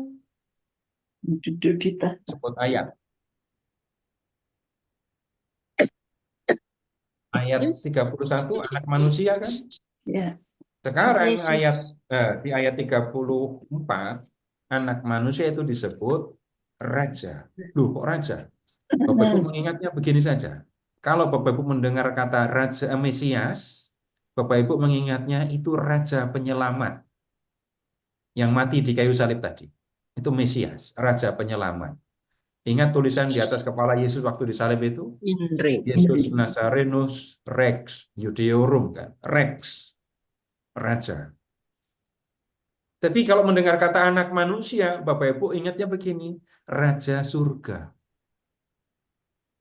Duduk di Sebut ayat. Ayat 31 anak manusia kan? Ya. Sekarang Yesus. di ayat 34 anak manusia itu disebut raja. Loh, kok raja? Bapak Ibu mengingatnya begini saja. Kalau Bapak Ibu mendengar kata raja Mesias, Bapak Ibu mengingatnya itu raja penyelamat yang mati di kayu salib tadi. Itu Mesias, raja penyelamat. Ingat tulisan di atas kepala Yesus waktu disalib itu? Indri. Yesus Nazarenus Rex Judeorum kan, Rex, raja. Tapi kalau mendengar kata anak manusia, Bapak Ibu ingatnya begini, raja surga.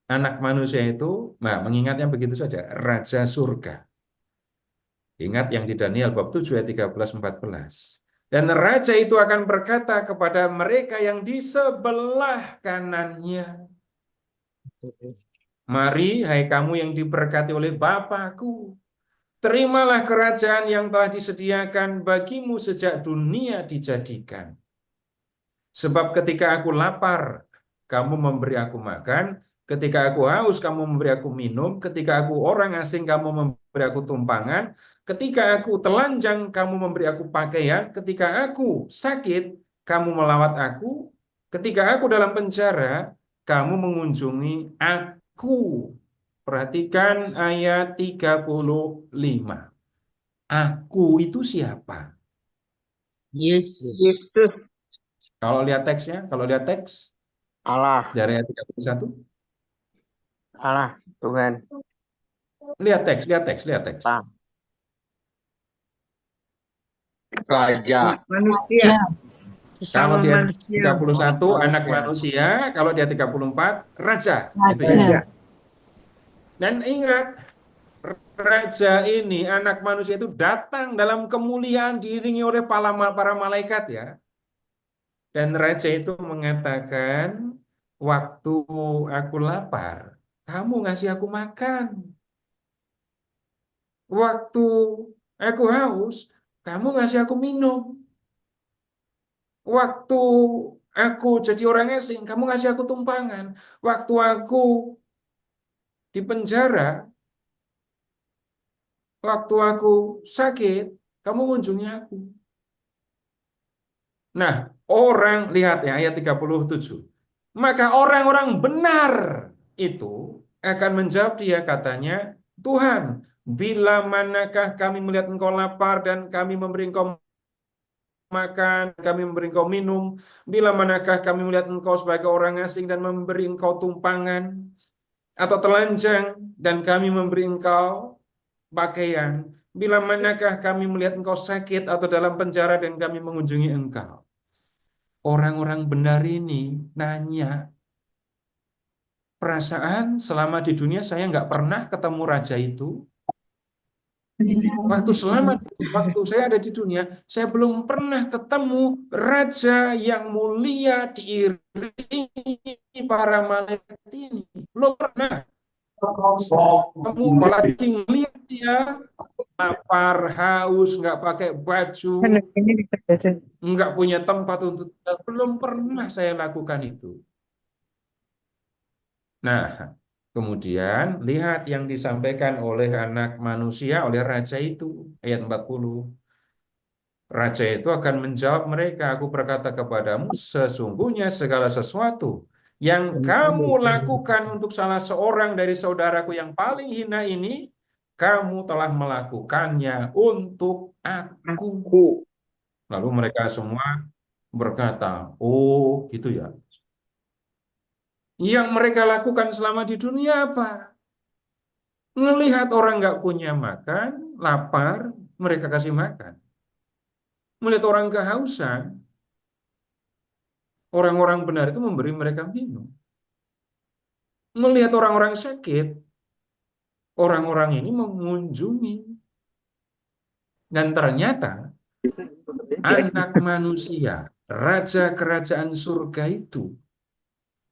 Anak manusia itu, mengingatnya begitu saja, raja surga. Ingat yang di Daniel bab 7 ayat 13-14. Dan raja itu akan berkata kepada mereka yang di sebelah kanannya, mari, hai kamu yang diberkati oleh Bapa-Ku, terimalah kerajaan yang telah disediakan bagimu sejak dunia dijadikan. Sebab ketika aku lapar, kamu memberi aku makan. Ketika aku haus, kamu memberi aku minum. Ketika aku orang asing, kamu memberi aku tumpangan. Ketika aku telanjang, kamu memberi aku pakaian. Ketika aku sakit, kamu melawat aku. Ketika aku dalam penjara, kamu mengunjungi aku. Perhatikan ayat 35. Aku itu siapa? Yesus. Kalau lihat teksnya, Allah, dari ayat 31. Allah, Tuhan. Lihat teks. Raja. Manusia. Kalau Sesama di ayat manusia. 31 anak manusia, kalau di ayat 34 raja. Gitu ya. Raja. Dan ingat, raja ini, anak manusia itu datang dalam kemuliaan diiringi oleh para malaikat ya. Dan raja itu mengatakan, waktu aku lapar, kamu ngasih aku makan. Waktu aku haus, kamu ngasih aku minum. Waktu aku jadi orang asing, kamu ngasih aku tumpangan. Waktu aku di penjara, waktu aku sakit, kamu kunjungi aku. Nah, lihat ya ayat 37. Maka orang-orang benar itu akan menjawab dia, katanya, Tuhan, bila manakah kami melihat engkau lapar dan kami memberi engkau makan, kami memberi engkau minum, bila manakah kami melihat engkau sebagai orang asing dan memberi engkau tumpangan, atau telanjang dan kami memberi engkau pakaian, bila manakah kami melihat engkau sakit atau dalam penjara dan kami mengunjungi engkau. Orang-orang benar ini nanya, perasaan selama di dunia saya nggak pernah ketemu raja itu. Waktu saya ada di dunia, saya belum pernah ketemu raja yang mulia diiringi para malaikat ini. Belum pernah. Kamu apalagi ngeliat dia lapar, haus, nggak pakai baju, nggak punya tempat untuk tinggal. Belum pernah saya lakukan itu. Nah, kemudian lihat yang disampaikan oleh anak manusia, oleh raja itu, ayat 40. Raja itu akan menjawab mereka, aku berkata kepadamu, sesungguhnya segala sesuatu yang kamu lakukan untuk salah seorang dari saudaraku yang paling hina ini, kamu telah melakukannya untuk aku. Lalu mereka semua berkata, oh gitu ya. Yang mereka lakukan selama di dunia apa? Melihat orang nggak punya makan, lapar, mereka kasih makan. Melihat orang kehausan, orang-orang benar itu memberi mereka minum. Melihat orang-orang sakit, orang-orang ini mengunjungi. Dan ternyata anak manusia, raja kerajaan surga itu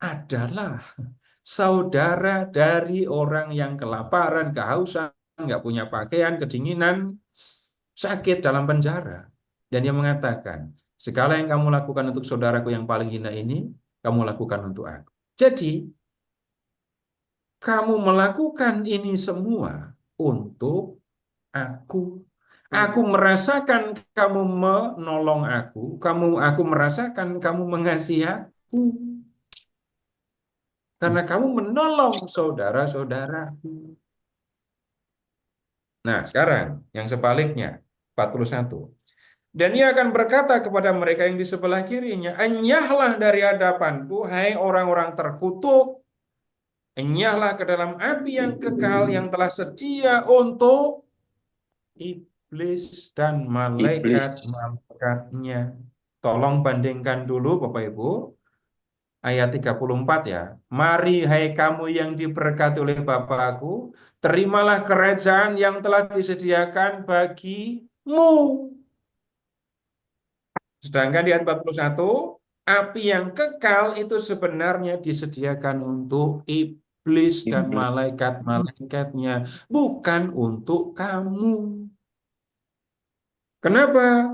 adalah saudara dari orang yang kelaparan, kehausan, nggak punya pakaian, kedinginan, sakit dalam penjara. Dan dia mengatakan, segala yang kamu lakukan untuk saudaraku yang paling hina ini, kamu lakukan untuk aku. Jadi, kamu melakukan ini semua untuk aku. Aku merasakan kamu menolong aku merasakan kamu mengasihi aku. Karena kamu menolong saudara-saudaraku. Nah, sekarang yang sebaliknya, 41. Dan ia akan berkata kepada mereka yang di sebelah kirinya, enyahlah dari hadapanku, hai orang-orang terkutuk, enyahlah ke dalam api yang kekal yang telah sedia untuk iblis dan malaikat-malaikatnya. Tolong bandingkan dulu Bapak Ibu, ayat 34 ya. Mari hai kamu yang diberkati oleh Bapakku, terimalah kerajaan yang telah disediakan bagimu. Sedangkan di ayat 41, api yang kekal itu sebenarnya disediakan untuk iblis dan malaikat-malaikatnya, bukan untuk kamu. Kenapa?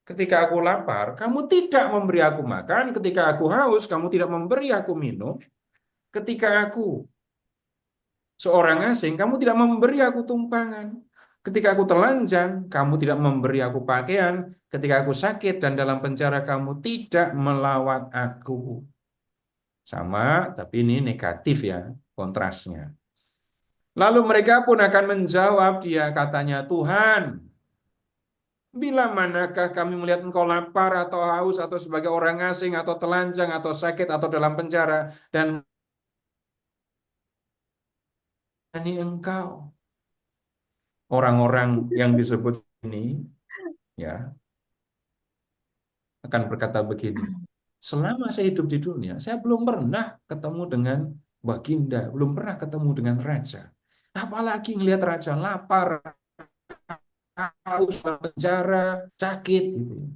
Ketika aku lapar, kamu tidak memberi aku makan. Ketika aku haus, kamu tidak memberi aku minum. Ketika aku seorang asing, kamu tidak memberi aku tumpangan. Ketika aku telanjang, kamu tidak memberi aku pakaian. Ketika aku sakit dan dalam penjara, kamu tidak melawat aku. Sama, tapi ini negatif ya, kontrasnya. Lalu mereka pun akan menjawab, dia katanya, Tuhan, bila manakah kami melihat engkau lapar atau haus atau sebagai orang asing atau telanjang atau sakit atau dalam penjara dan ini engkau. Orang-orang yang disebut ini ya akan berkata begini, selama saya hidup di dunia, saya belum pernah ketemu dengan baginda, belum pernah ketemu dengan raja. Apalagi ngelihat raja lapar, haus, dalam penjara, sakit gitu.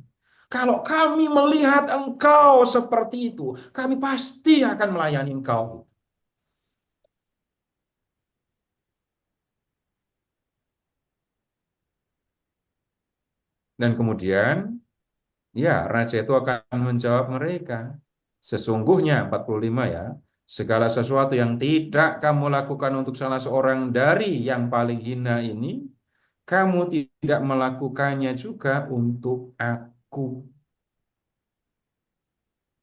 Kalau kami melihat engkau seperti itu, kami pasti akan melayani engkau. Dan kemudian, ya, raja itu akan menjawab mereka. Sesungguhnya, 45 ya, segala sesuatu yang tidak kamu lakukan untuk salah seorang dari yang paling hina ini, kamu tidak melakukannya juga untuk aku.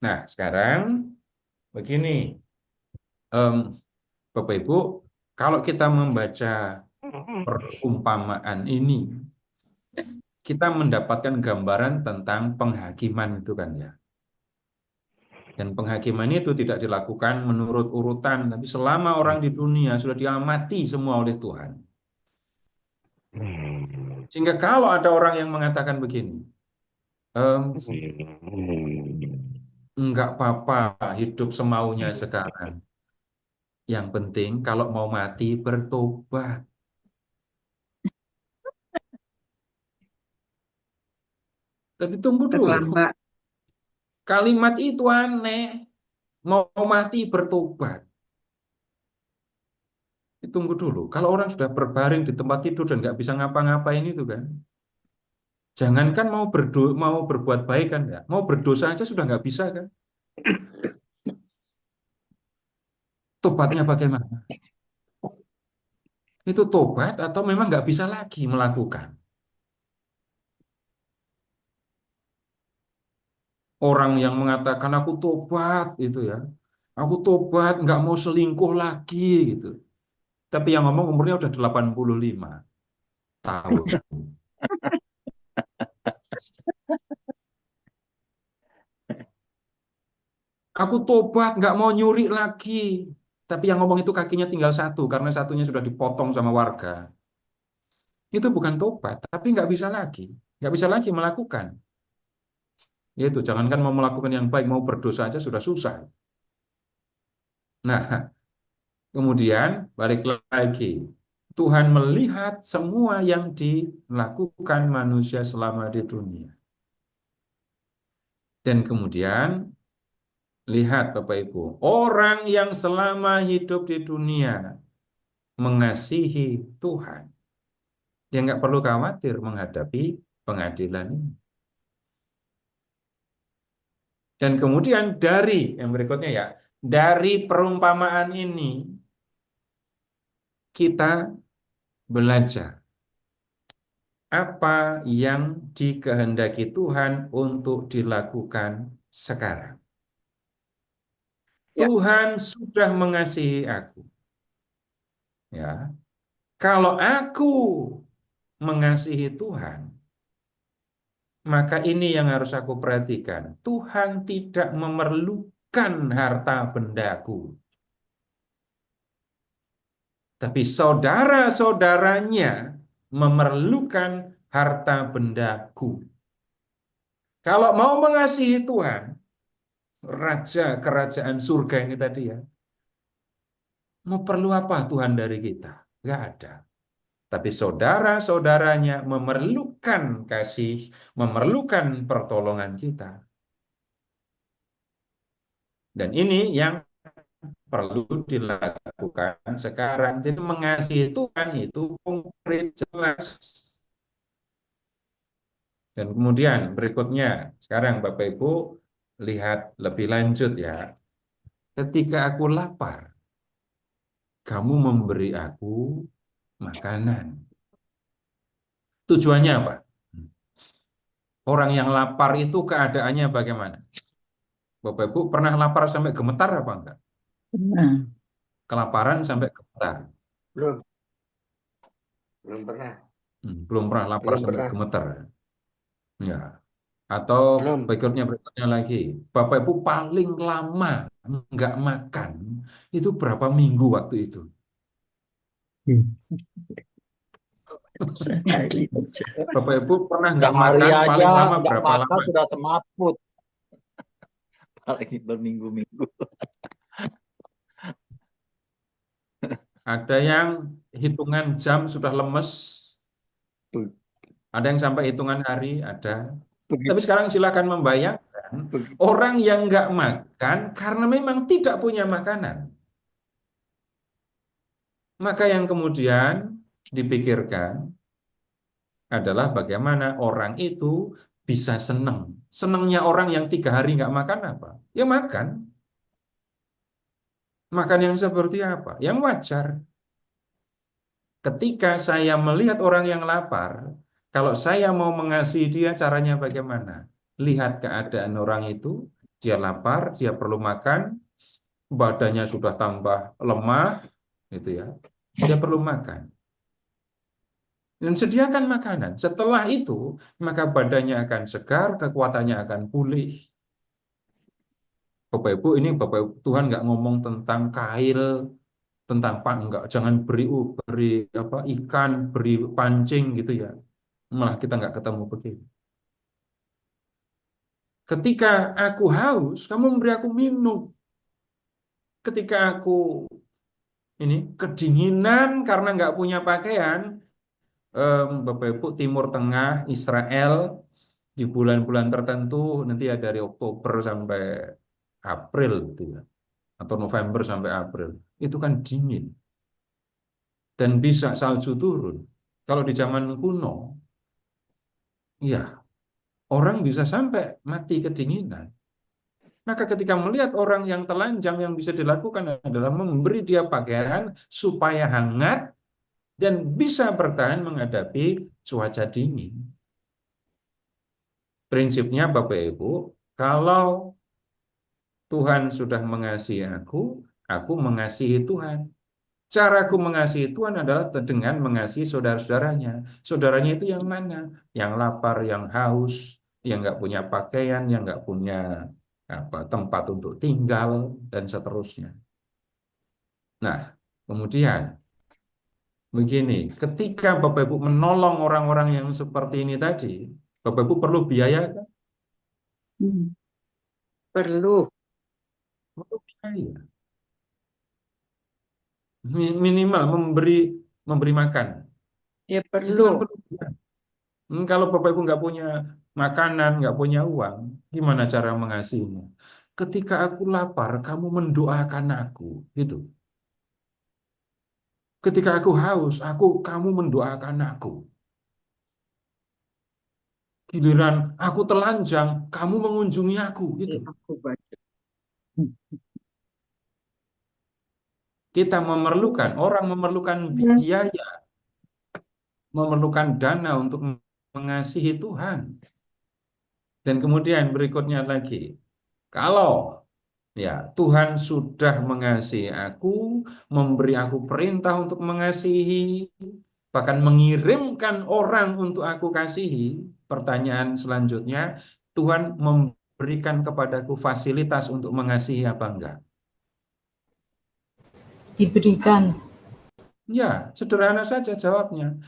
Nah, sekarang begini, Bapak Ibu, kalau kita membaca perumpamaan ini, kita mendapatkan gambaran tentang penghakiman itu kan ya. Dan penghakiman itu tidak dilakukan menurut urutan, tapi selama orang di dunia sudah diamati semua oleh Tuhan. Sehingga kalau ada orang yang mengatakan begini, enggak apa-apa hidup semaunya sekarang. Yang penting kalau mau mati bertobat. Tapi tunggu dulu. Terlambat. Kalimat itu aneh. Mau mati bertobat. Tunggu dulu. Kalau orang sudah berbaring di tempat tidur dan nggak bisa ngapa-ngapain itu kan. Jangankan mau berbuat baik kan ya. Mau berdosa aja sudah nggak bisa kan. Tobatnya bagaimana? Itu tobat atau memang nggak bisa lagi melakukan? Orang yang mengatakan aku tobat itu ya. Aku tobat nggak mau selingkuh lagi gitu. Tapi yang ngomong umurnya udah 85 tahun. Aku tobat nggak mau nyuri lagi. Tapi yang ngomong itu kakinya tinggal satu karena satunya sudah dipotong sama warga. Itu bukan tobat, tapi nggak bisa lagi melakukan. Itu jangankan mau melakukan yang baik, mau berdosa aja sudah susah. Nah, kemudian balik lagi, Tuhan melihat semua yang dilakukan manusia selama di dunia. Dan kemudian lihat Bapak Ibu, orang yang selama hidup di dunia mengasihi Tuhan, dia nggak perlu khawatir menghadapi pengadilan ini. Dan kemudian dari yang berikutnya ya, dari perumpamaan ini kita belajar apa yang dikehendaki Tuhan untuk dilakukan sekarang. Ya. Tuhan sudah mengasihi aku. Ya. Kalau aku mengasihi Tuhan, maka ini yang harus aku perhatikan. Tuhan tidak memerlukan harta bendaku. Tapi saudara-saudaranya memerlukan harta bendaku. Kalau mau mengasihi Tuhan, Raja Kerajaan Surga ini tadi ya, mau perlu apa Tuhan dari kita? Nggak ada. Tapi saudara-saudaranya memerlukan kasih, memerlukan pertolongan kita. Dan ini yang perlu dilakukan sekarang. Jadi mengasihi Tuhan itu konkret, jelas. Dan kemudian berikutnya, sekarang Bapak Ibu lihat lebih lanjut ya. Ketika aku lapar, kamu memberi aku makanan. Tujuannya apa? Orang yang lapar itu keadaannya bagaimana? Bapak Ibu pernah lapar sampai gemetar apa enggak? Kelaparan sampai gemetar? Belum. Belum pernah. Belum pernah lapar Belum sampai pernah. gemetar. Ya. Atau Belum. berikutnya lagi. Bapak Ibu paling lama nggak makan itu berapa minggu waktu itu? Bapak Ibu pernah nggak Sehari makan aja paling lama nggak berapa makan lama? sudah semaput. Apalagi berminggu-minggu. Ada yang hitungan jam sudah lemes, ada yang sampai hitungan hari, ada. Tapi sekarang silakan membayangkan orang yang nggak makan karena memang tidak punya makanan. Maka yang kemudian dipikirkan adalah bagaimana orang itu bisa senang. Senangnya orang yang 3 hari nggak makan apa? Ya makan. Makan yang seperti apa? Yang wajar. Ketika saya melihat orang yang lapar, kalau saya mau mengasihi dia, caranya bagaimana? Lihat keadaan orang itu, dia lapar, dia perlu makan, badannya sudah tambah lemah, gitu ya. Dia perlu makan. Dan sediakan makanan. Setelah itu, maka badannya akan segar, kekuatannya akan pulih. Bapak Ibu, ini Bapak Ibu, Tuhan nggak ngomong tentang kail, tentang enggak, jangan beri apa ikan, beri pancing gitu ya. Malah kita nggak ketemu begitu. Ketika aku haus, kamu memberi aku minum. Ketika aku ini kedinginan karena nggak punya pakaian, Bapak Ibu, Timur Tengah, Israel di bulan-bulan tertentu nanti ya dari Oktober sampai April gitu ya, atau November sampai April, itu kan dingin dan bisa salju turun. Kalau di zaman kuno, ya orang bisa sampai mati kedinginan. Maka ketika melihat orang yang telanjang, yang bisa dilakukan adalah memberi dia pakaian supaya hangat dan bisa bertahan menghadapi cuaca dingin. Prinsipnya Bapak Ibu, Kalau Tuhan sudah mengasihi aku mengasihi Tuhan. Caraku mengasihi Tuhan adalah dengan mengasihi saudara-saudaranya. Saudaranya itu yang mana? Yang lapar, yang haus, yang nggak punya pakaian, yang nggak punya tempat untuk tinggal, dan seterusnya. Nah, kemudian begini, ketika Bapak Ibu menolong orang-orang yang seperti ini tadi, Bapak Ibu perlu biaya kan? Perlu. Perlu biaya. Minimal memberi makan. Ya Itu kan perlu. perlu biaya. Kalau Bapak Ibu nggak punya makanan, nggak punya uang, gimana cara mengasihinya? Ketika aku lapar, kamu mendoakan aku, gitu. Ketika aku haus, kamu mendoakan aku. Giliran aku telanjang, kamu mengunjungi aku, gitu. Aku baca. Kita orang memerlukan biaya, memerlukan dana untuk mengasihi Tuhan. Dan kemudian berikutnya lagi, kalau Tuhan sudah mengasihi aku, memberi aku perintah untuk mengasihi, bahkan mengirimkan orang untuk aku kasihi. Pertanyaan selanjutnya, Tuhan memberikan kepadaku fasilitas untuk mengasihi apa enggak? Diberikan. Ya, sederhana saja jawabnya.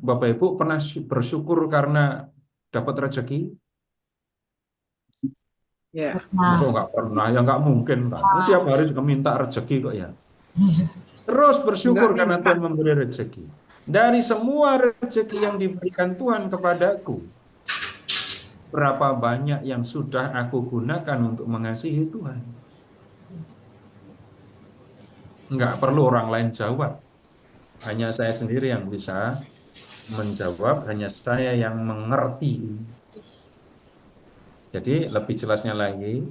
Bapak Ibu pernah bersyukur karena dapat rezeki? Ya. Masa nggak pernah? Ya nggak mungkin lah. Tiap hari juga minta rezeki kok ya. Terus bersyukur Nggak karena minta. Tuhan memberi rezeki. Dari semua rezeki yang diberikan Tuhan kepadaku, berapa banyak yang sudah aku gunakan untuk mengasihi Tuhan? Nggak perlu orang lain jawab. Hanya saya sendiri yang bisa menjawab, hanya saya yang mengerti. Jadi lebih jelasnya lagi,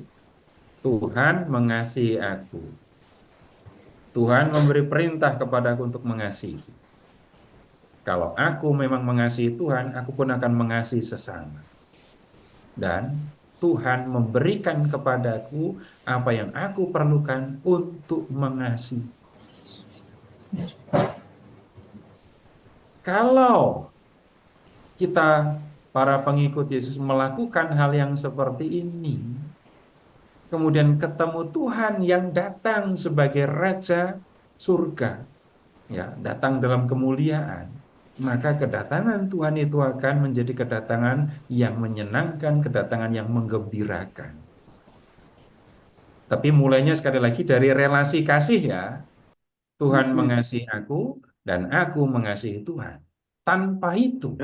Tuhan mengasihi aku. Tuhan memberi perintah kepadaku untuk mengasihi. Kalau aku memang mengasihi Tuhan, aku pun akan mengasihi sesama. Dan Tuhan memberikan kepadaku apa yang aku perlukan untuk mengasihi. Kalau kita, para pengikut Yesus, melakukan hal yang seperti ini, kemudian ketemu Tuhan yang datang sebagai Raja surga, datang dalam kemuliaan, maka kedatangan Tuhan itu akan menjadi kedatangan yang menyenangkan, kedatangan yang menggembirakan. Tapi mulainya sekali lagi dari relasi kasih ya. Tuhan mengasihi aku dan aku mengasihi Tuhan. Tanpa itu,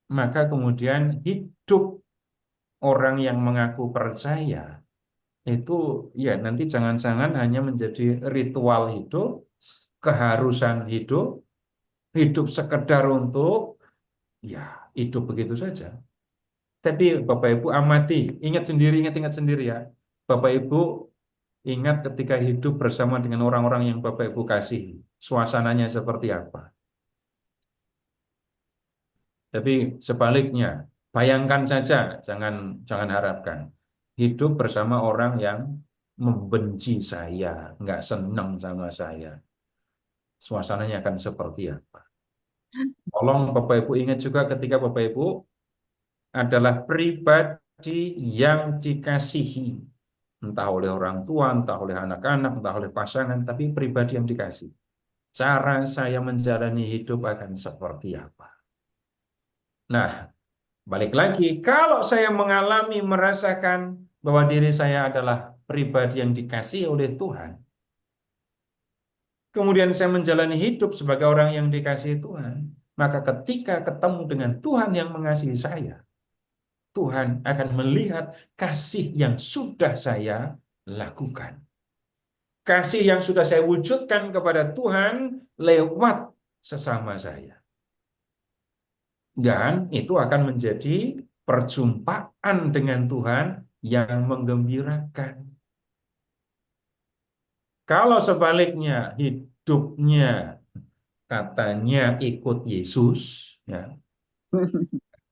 maka kemudian hidup orang yang mengaku percaya itu nanti jangan-jangan hanya menjadi ritual hidup, keharusan hidup, hidup sekedar untuk hidup begitu saja. Tapi Bapak Ibu amati, ingat sendiri ya. Bapak Ibu ingat ketika hidup bersama dengan orang-orang yang Bapak Ibu kasih, suasananya seperti apa. Tapi sebaliknya, bayangkan saja, jangan harapkan. Hidup bersama orang yang membenci saya, nggak senang sama saya. Suasananya akan seperti apa. Tolong Bapak Ibu ingat juga ketika Bapak Ibu adalah pribadi yang dikasihi. Entah oleh orang tua, entah oleh anak-anak, entah oleh pasangan, tapi pribadi yang dikasihi. Cara saya menjalani hidup akan seperti apa. Nah, balik lagi, kalau saya merasakan bahwa diri saya adalah pribadi yang dikasihi oleh Tuhan, kemudian saya menjalani hidup sebagai orang yang dikasihi Tuhan, maka ketika ketemu dengan Tuhan yang mengasihi saya, Tuhan akan melihat kasih yang sudah saya lakukan. Kasih yang sudah saya wujudkan kepada Tuhan lewat sesama saya. Dan itu akan menjadi perjumpaan dengan Tuhan yang menggembirakan. Kalau sebaliknya hidupnya katanya ikut Yesus,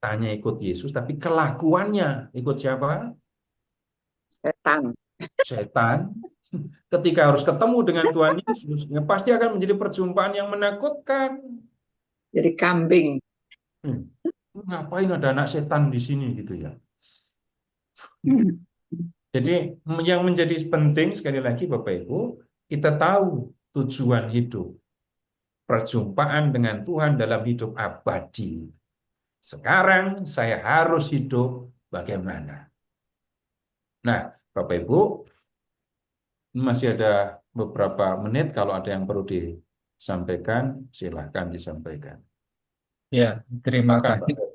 katanya ikut Yesus, tapi kelakuannya ikut siapa? Setan. Setan. Ketika harus ketemu dengan Tuhan Yesus, ya pasti akan menjadi perjumpaan yang menakutkan. Jadi kambing. Ngapain ada anak setan di sini gitu ya. Hmm. Jadi yang menjadi penting sekali lagi Bapak Ibu, kita tahu tujuan hidup. Perjumpaan dengan Tuhan dalam hidup abadi. Sekarang saya harus hidup bagaimana? Nah, Bapak Ibu, masih ada beberapa menit. Kalau ada yang perlu disampaikan, silahkan disampaikan. Ya, terima Silakan, kasih. Pak.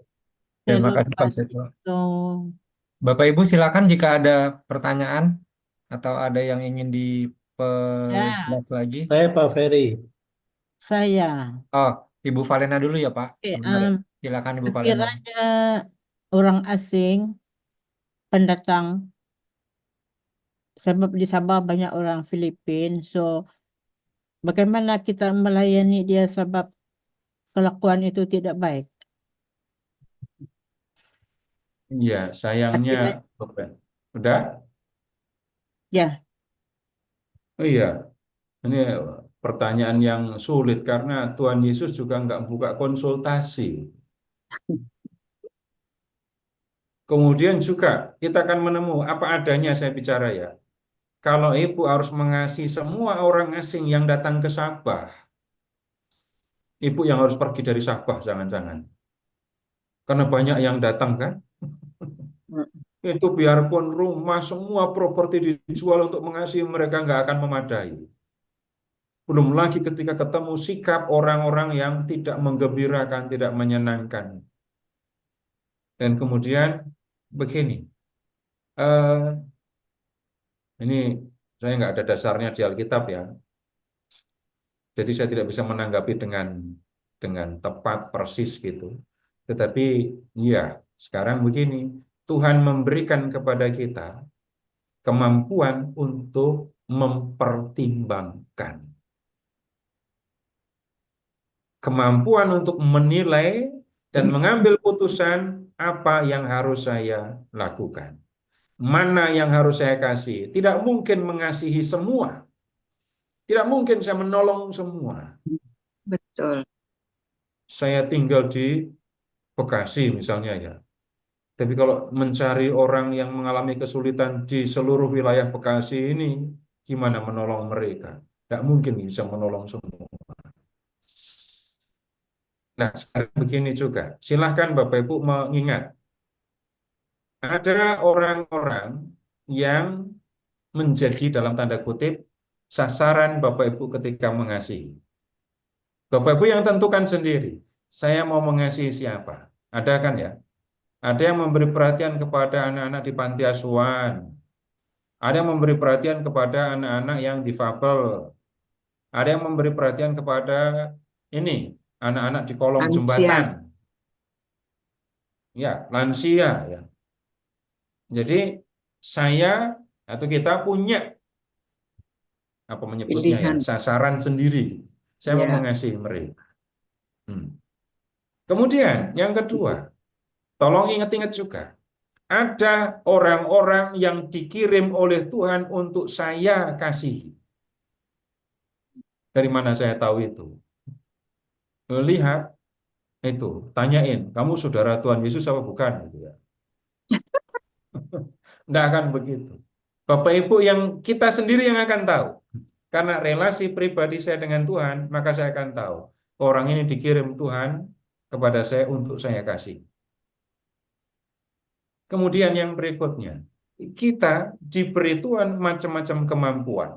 Terima Terima kasih Pak kasih Seto. dong. Bapak Ibu silakan jika ada pertanyaan atau ada yang ingin Ya, diperjelas lagi. Saya Pak Ferry. saya. Oh, Ibu Valena dulu ya Pak. Oke, Sebentar. Silakan Ibu Valena. sekiranya orang asing pendatang, sebab di Sabah banyak orang Filipin, so bagaimana kita melayani dia sebab kelakuan itu tidak baik? Iya, sayangnya, Akhirnya, Bapak. Udah? ya, Oh iya, ini pertanyaan yang sulit karena Tuhan Yesus juga nggak buka konsultasi. Kemudian juga kita akan menemu apa adanya saya bicara ya. Kalau ibu harus mengasihi semua orang asing yang datang ke Sabah, ibu yang harus pergi dari Sabah, jangan-jangan. Karena banyak yang datang kan. Itu biarpun rumah, semua properti dijual untuk mengasihi mereka nggak akan memadai. Belum lagi ketika ketemu sikap orang-orang yang tidak menggembirakan, tidak menyenangkan. Dan kemudian begini, ini saya nggak ada dasarnya di Alkitab ya. Jadi saya tidak bisa menanggapi dengan tepat persis gitu. Tetapi ya sekarang begini, Tuhan memberikan kepada kita kemampuan untuk mempertimbangkan. Kemampuan untuk menilai dan mengambil putusan apa yang harus saya lakukan. Mana yang harus saya kasih. Tidak mungkin mengasihi semua. Tidak mungkin saya menolong semua. Betul. Saya tinggal di Bekasi misalnya ya. Tapi kalau mencari orang yang mengalami kesulitan di seluruh wilayah Bekasi ini, gimana menolong mereka? Tidak mungkin bisa menolong semua. Nah, sekarang begini juga. Silahkan Bapak Ibu mengingat. Ada orang-orang yang menjadi dalam tanda kutip sasaran Bapak Ibu ketika mengasihi. Bapak Ibu yang tentukan sendiri. Saya mau mengasihi siapa? Ada kan ya? Ada yang memberi perhatian kepada anak-anak di panti asuhan. Ada yang memberi perhatian kepada anak-anak yang difabel. Ada yang memberi perhatian kepada ini, anak-anak di kolong Lansia. jembatan. Ya, lansia ya. Jadi saya atau kita punya apa menyebutnya ya, Pilihan. sasaran sendiri. Saya mau Ya. mengasihi mereka. Kemudian yang kedua, tolong ingat-ingat juga. Ada orang-orang yang dikirim oleh Tuhan untuk saya kasihi. Dari mana saya tahu itu? Lihat itu, tanyain, kamu saudara Tuhan Yesus apa bukan? Gitu ya. Nggak akan begitu. Bapak Ibu yang kita sendiri yang akan tahu. Karena relasi pribadi saya dengan Tuhan, maka saya akan tahu. Orang ini dikirim Tuhan kepada saya untuk saya kasih. Kemudian yang berikutnya, kita diberi Tuhan macam-macam kemampuan.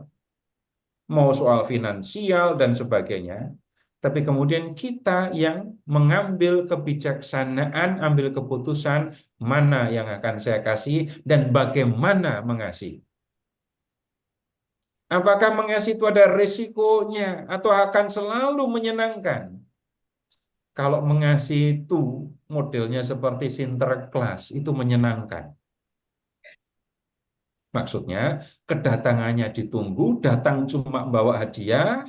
Mau soal finansial dan sebagainya. Tapi kemudian kita yang mengambil kebijaksanaan, ambil keputusan mana yang akan saya kasih dan bagaimana mengasihi. Apakah mengasihi itu ada risikonya atau akan selalu menyenangkan? Kalau mengasihi itu modelnya seperti Sinterklas, itu menyenangkan. Maksudnya kedatangannya ditunggu, datang cuma bawa hadiah,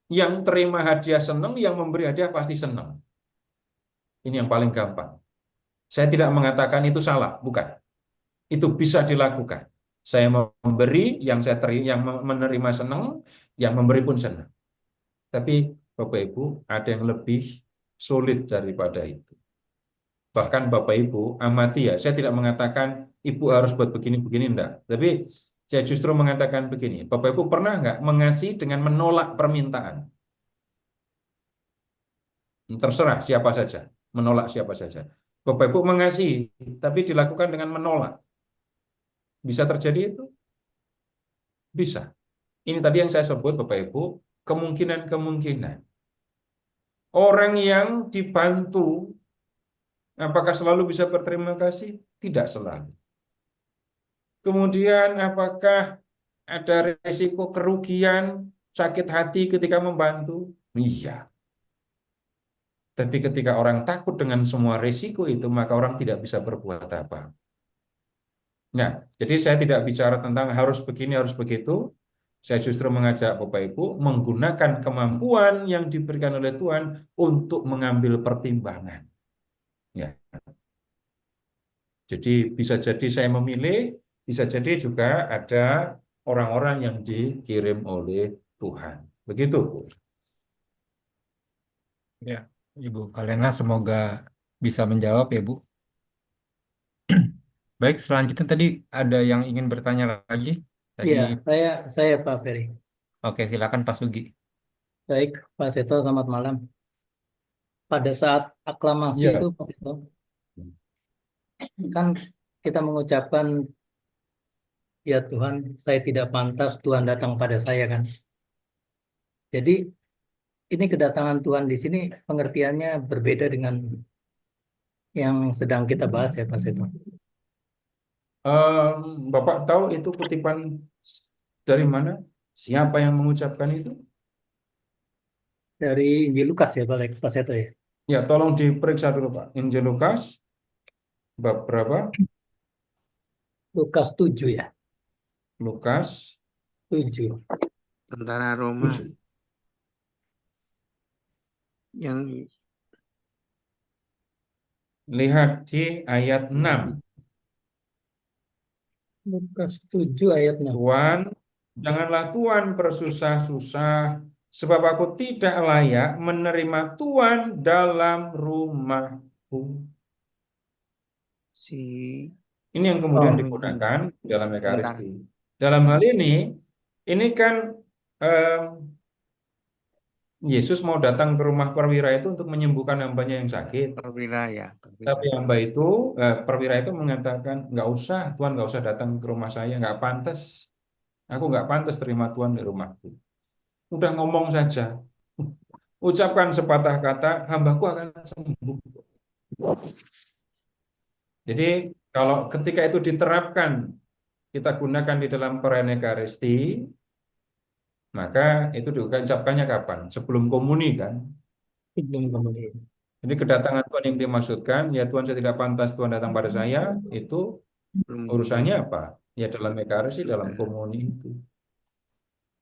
yang terima hadiah senang, yang memberi hadiah pasti senang. Ini yang paling gampang. Saya tidak mengatakan itu salah, bukan. Itu bisa dilakukan. Saya memberi, yang menerima senang, yang memberi pun senang. Tapi Bapak Ibu, ada yang lebih sulit daripada itu. Bahkan Bapak Ibu amati ya, saya tidak mengatakan Ibu harus buat begini-begini, enggak. Tapi saya justru mengatakan begini, Bapak Ibu pernah nggak mengasihi dengan menolak permintaan? Terserah siapa saja, menolak siapa saja. Bapak Ibu mengasihi, tapi dilakukan dengan menolak. Bisa terjadi itu? Bisa. Ini tadi yang saya sebut Bapak Ibu, kemungkinan-kemungkinan. Orang yang dibantu, apakah selalu bisa berterima kasih? Tidak selalu. Kemudian apakah ada risiko kerugian, sakit hati ketika membantu? Iya. Tapi ketika orang takut dengan semua risiko itu, maka orang tidak bisa berbuat apa. Nah, jadi saya tidak bicara tentang harus begini, harus begitu. Saya justru mengajak Bapak Ibu menggunakan kemampuan yang diberikan oleh Tuhan untuk mengambil pertimbangan. Ya. Jadi bisa jadi saya memilih, bisa jadi juga ada orang-orang yang dikirim oleh Tuhan. Begitu, Bu. Ya, Ibu Kalena semoga bisa menjawab ya, Bu. Baik, selanjutnya tadi ada yang ingin bertanya lagi. Iya, Tadi, saya Pak Ferry. oke, silakan Pak Sugi. Baik, Pak Seto, selamat malam. Pada saat aklamasi Ya. itu, Pak Seto, kan kita mengucapkan, ya Tuhan, saya tidak pantas Tuhan datang pada saya kan. Jadi ini kedatangan Tuhan di sini pengertiannya berbeda dengan yang sedang kita bahas ya Pak Seto. Bapak tahu itu kutipan dari mana? Siapa yang mengucapkan itu? Dari Injil Lukas ya Pak Seto ya. Ya, tolong diperiksa dulu, Pak. Injil Lukas, bab berapa? Lukas 7 ya. Lukas 7. Tentara Roma 7. yang Lihat di ayat 6. Lukas 7 ayat 6. Tuhan, janganlah Tuhan bersusah-susah, sebab aku tidak layak menerima Tuhan dalam rumahku. si Ini yang kemudian Oh. digunakan dalam bentar. Ekaristi. Dalam hal ini kan Yesus mau datang ke rumah perwira itu untuk menyembuhkan hambanya yang sakit. perwira ya, Tapi hamba itu, perwira itu mengatakan, nggak usah, Tuhan nggak usah datang ke rumah saya, nggak pantas. Aku nggak pantas terima Tuhan di rumahku. Udah ngomong saja. Ucapkan sepatah kata, hambaku akan sembuh. Jadi kalau ketika itu diterapkan, kita gunakan di dalam perayaan Ekaristi, maka itu diucapkannya kapan? Sebelum komuni kan? Sebelum kemudian. Jadi kedatangan Tuhan yang dimaksudkan, ya Tuhan saya tidak pantas Tuhan datang pada saya, itu urusannya apa? Ya dalam Ekaristi, dalam komuni itu.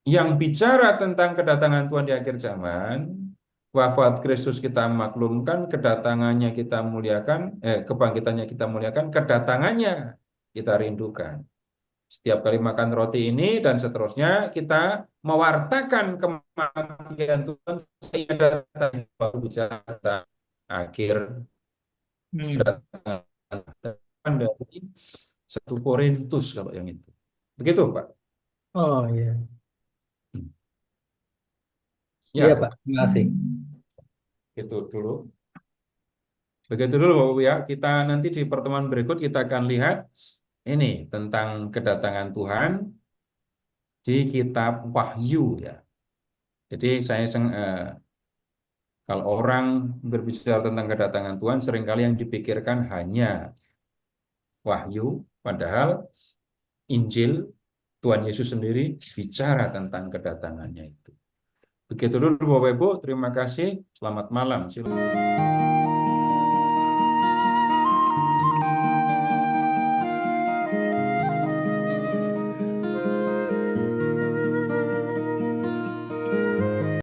Yang bicara tentang kedatangan Tuhan di akhir zaman, wafat Kristus kita maklumkan, kedatangannya kita muliakan, kebangkitannya kita muliakan, kedatangannya kita rindukan. Setiap kali makan roti ini dan seterusnya, kita mewartakan kematian Tuhan sehingga datang baru bicara akhir kedatangan dari 1 Korintus kalau yang itu. Begitu, Pak. Oh iya. Ya, Iya Pak, terima kasih. itu dulu. Begitu dulu Bapak Ibu ya. Kita nanti di pertemuan berikut kita akan lihat ini tentang kedatangan Tuhan di kitab Wahyu ya. Jadi kalau orang berbicara tentang kedatangan Tuhan seringkali yang dipikirkan hanya Wahyu, padahal Injil Tuhan Yesus sendiri bicara tentang kedatangannya itu. Begitu dulu Bapak Ibu, terima kasih. Selamat malam. Silakan.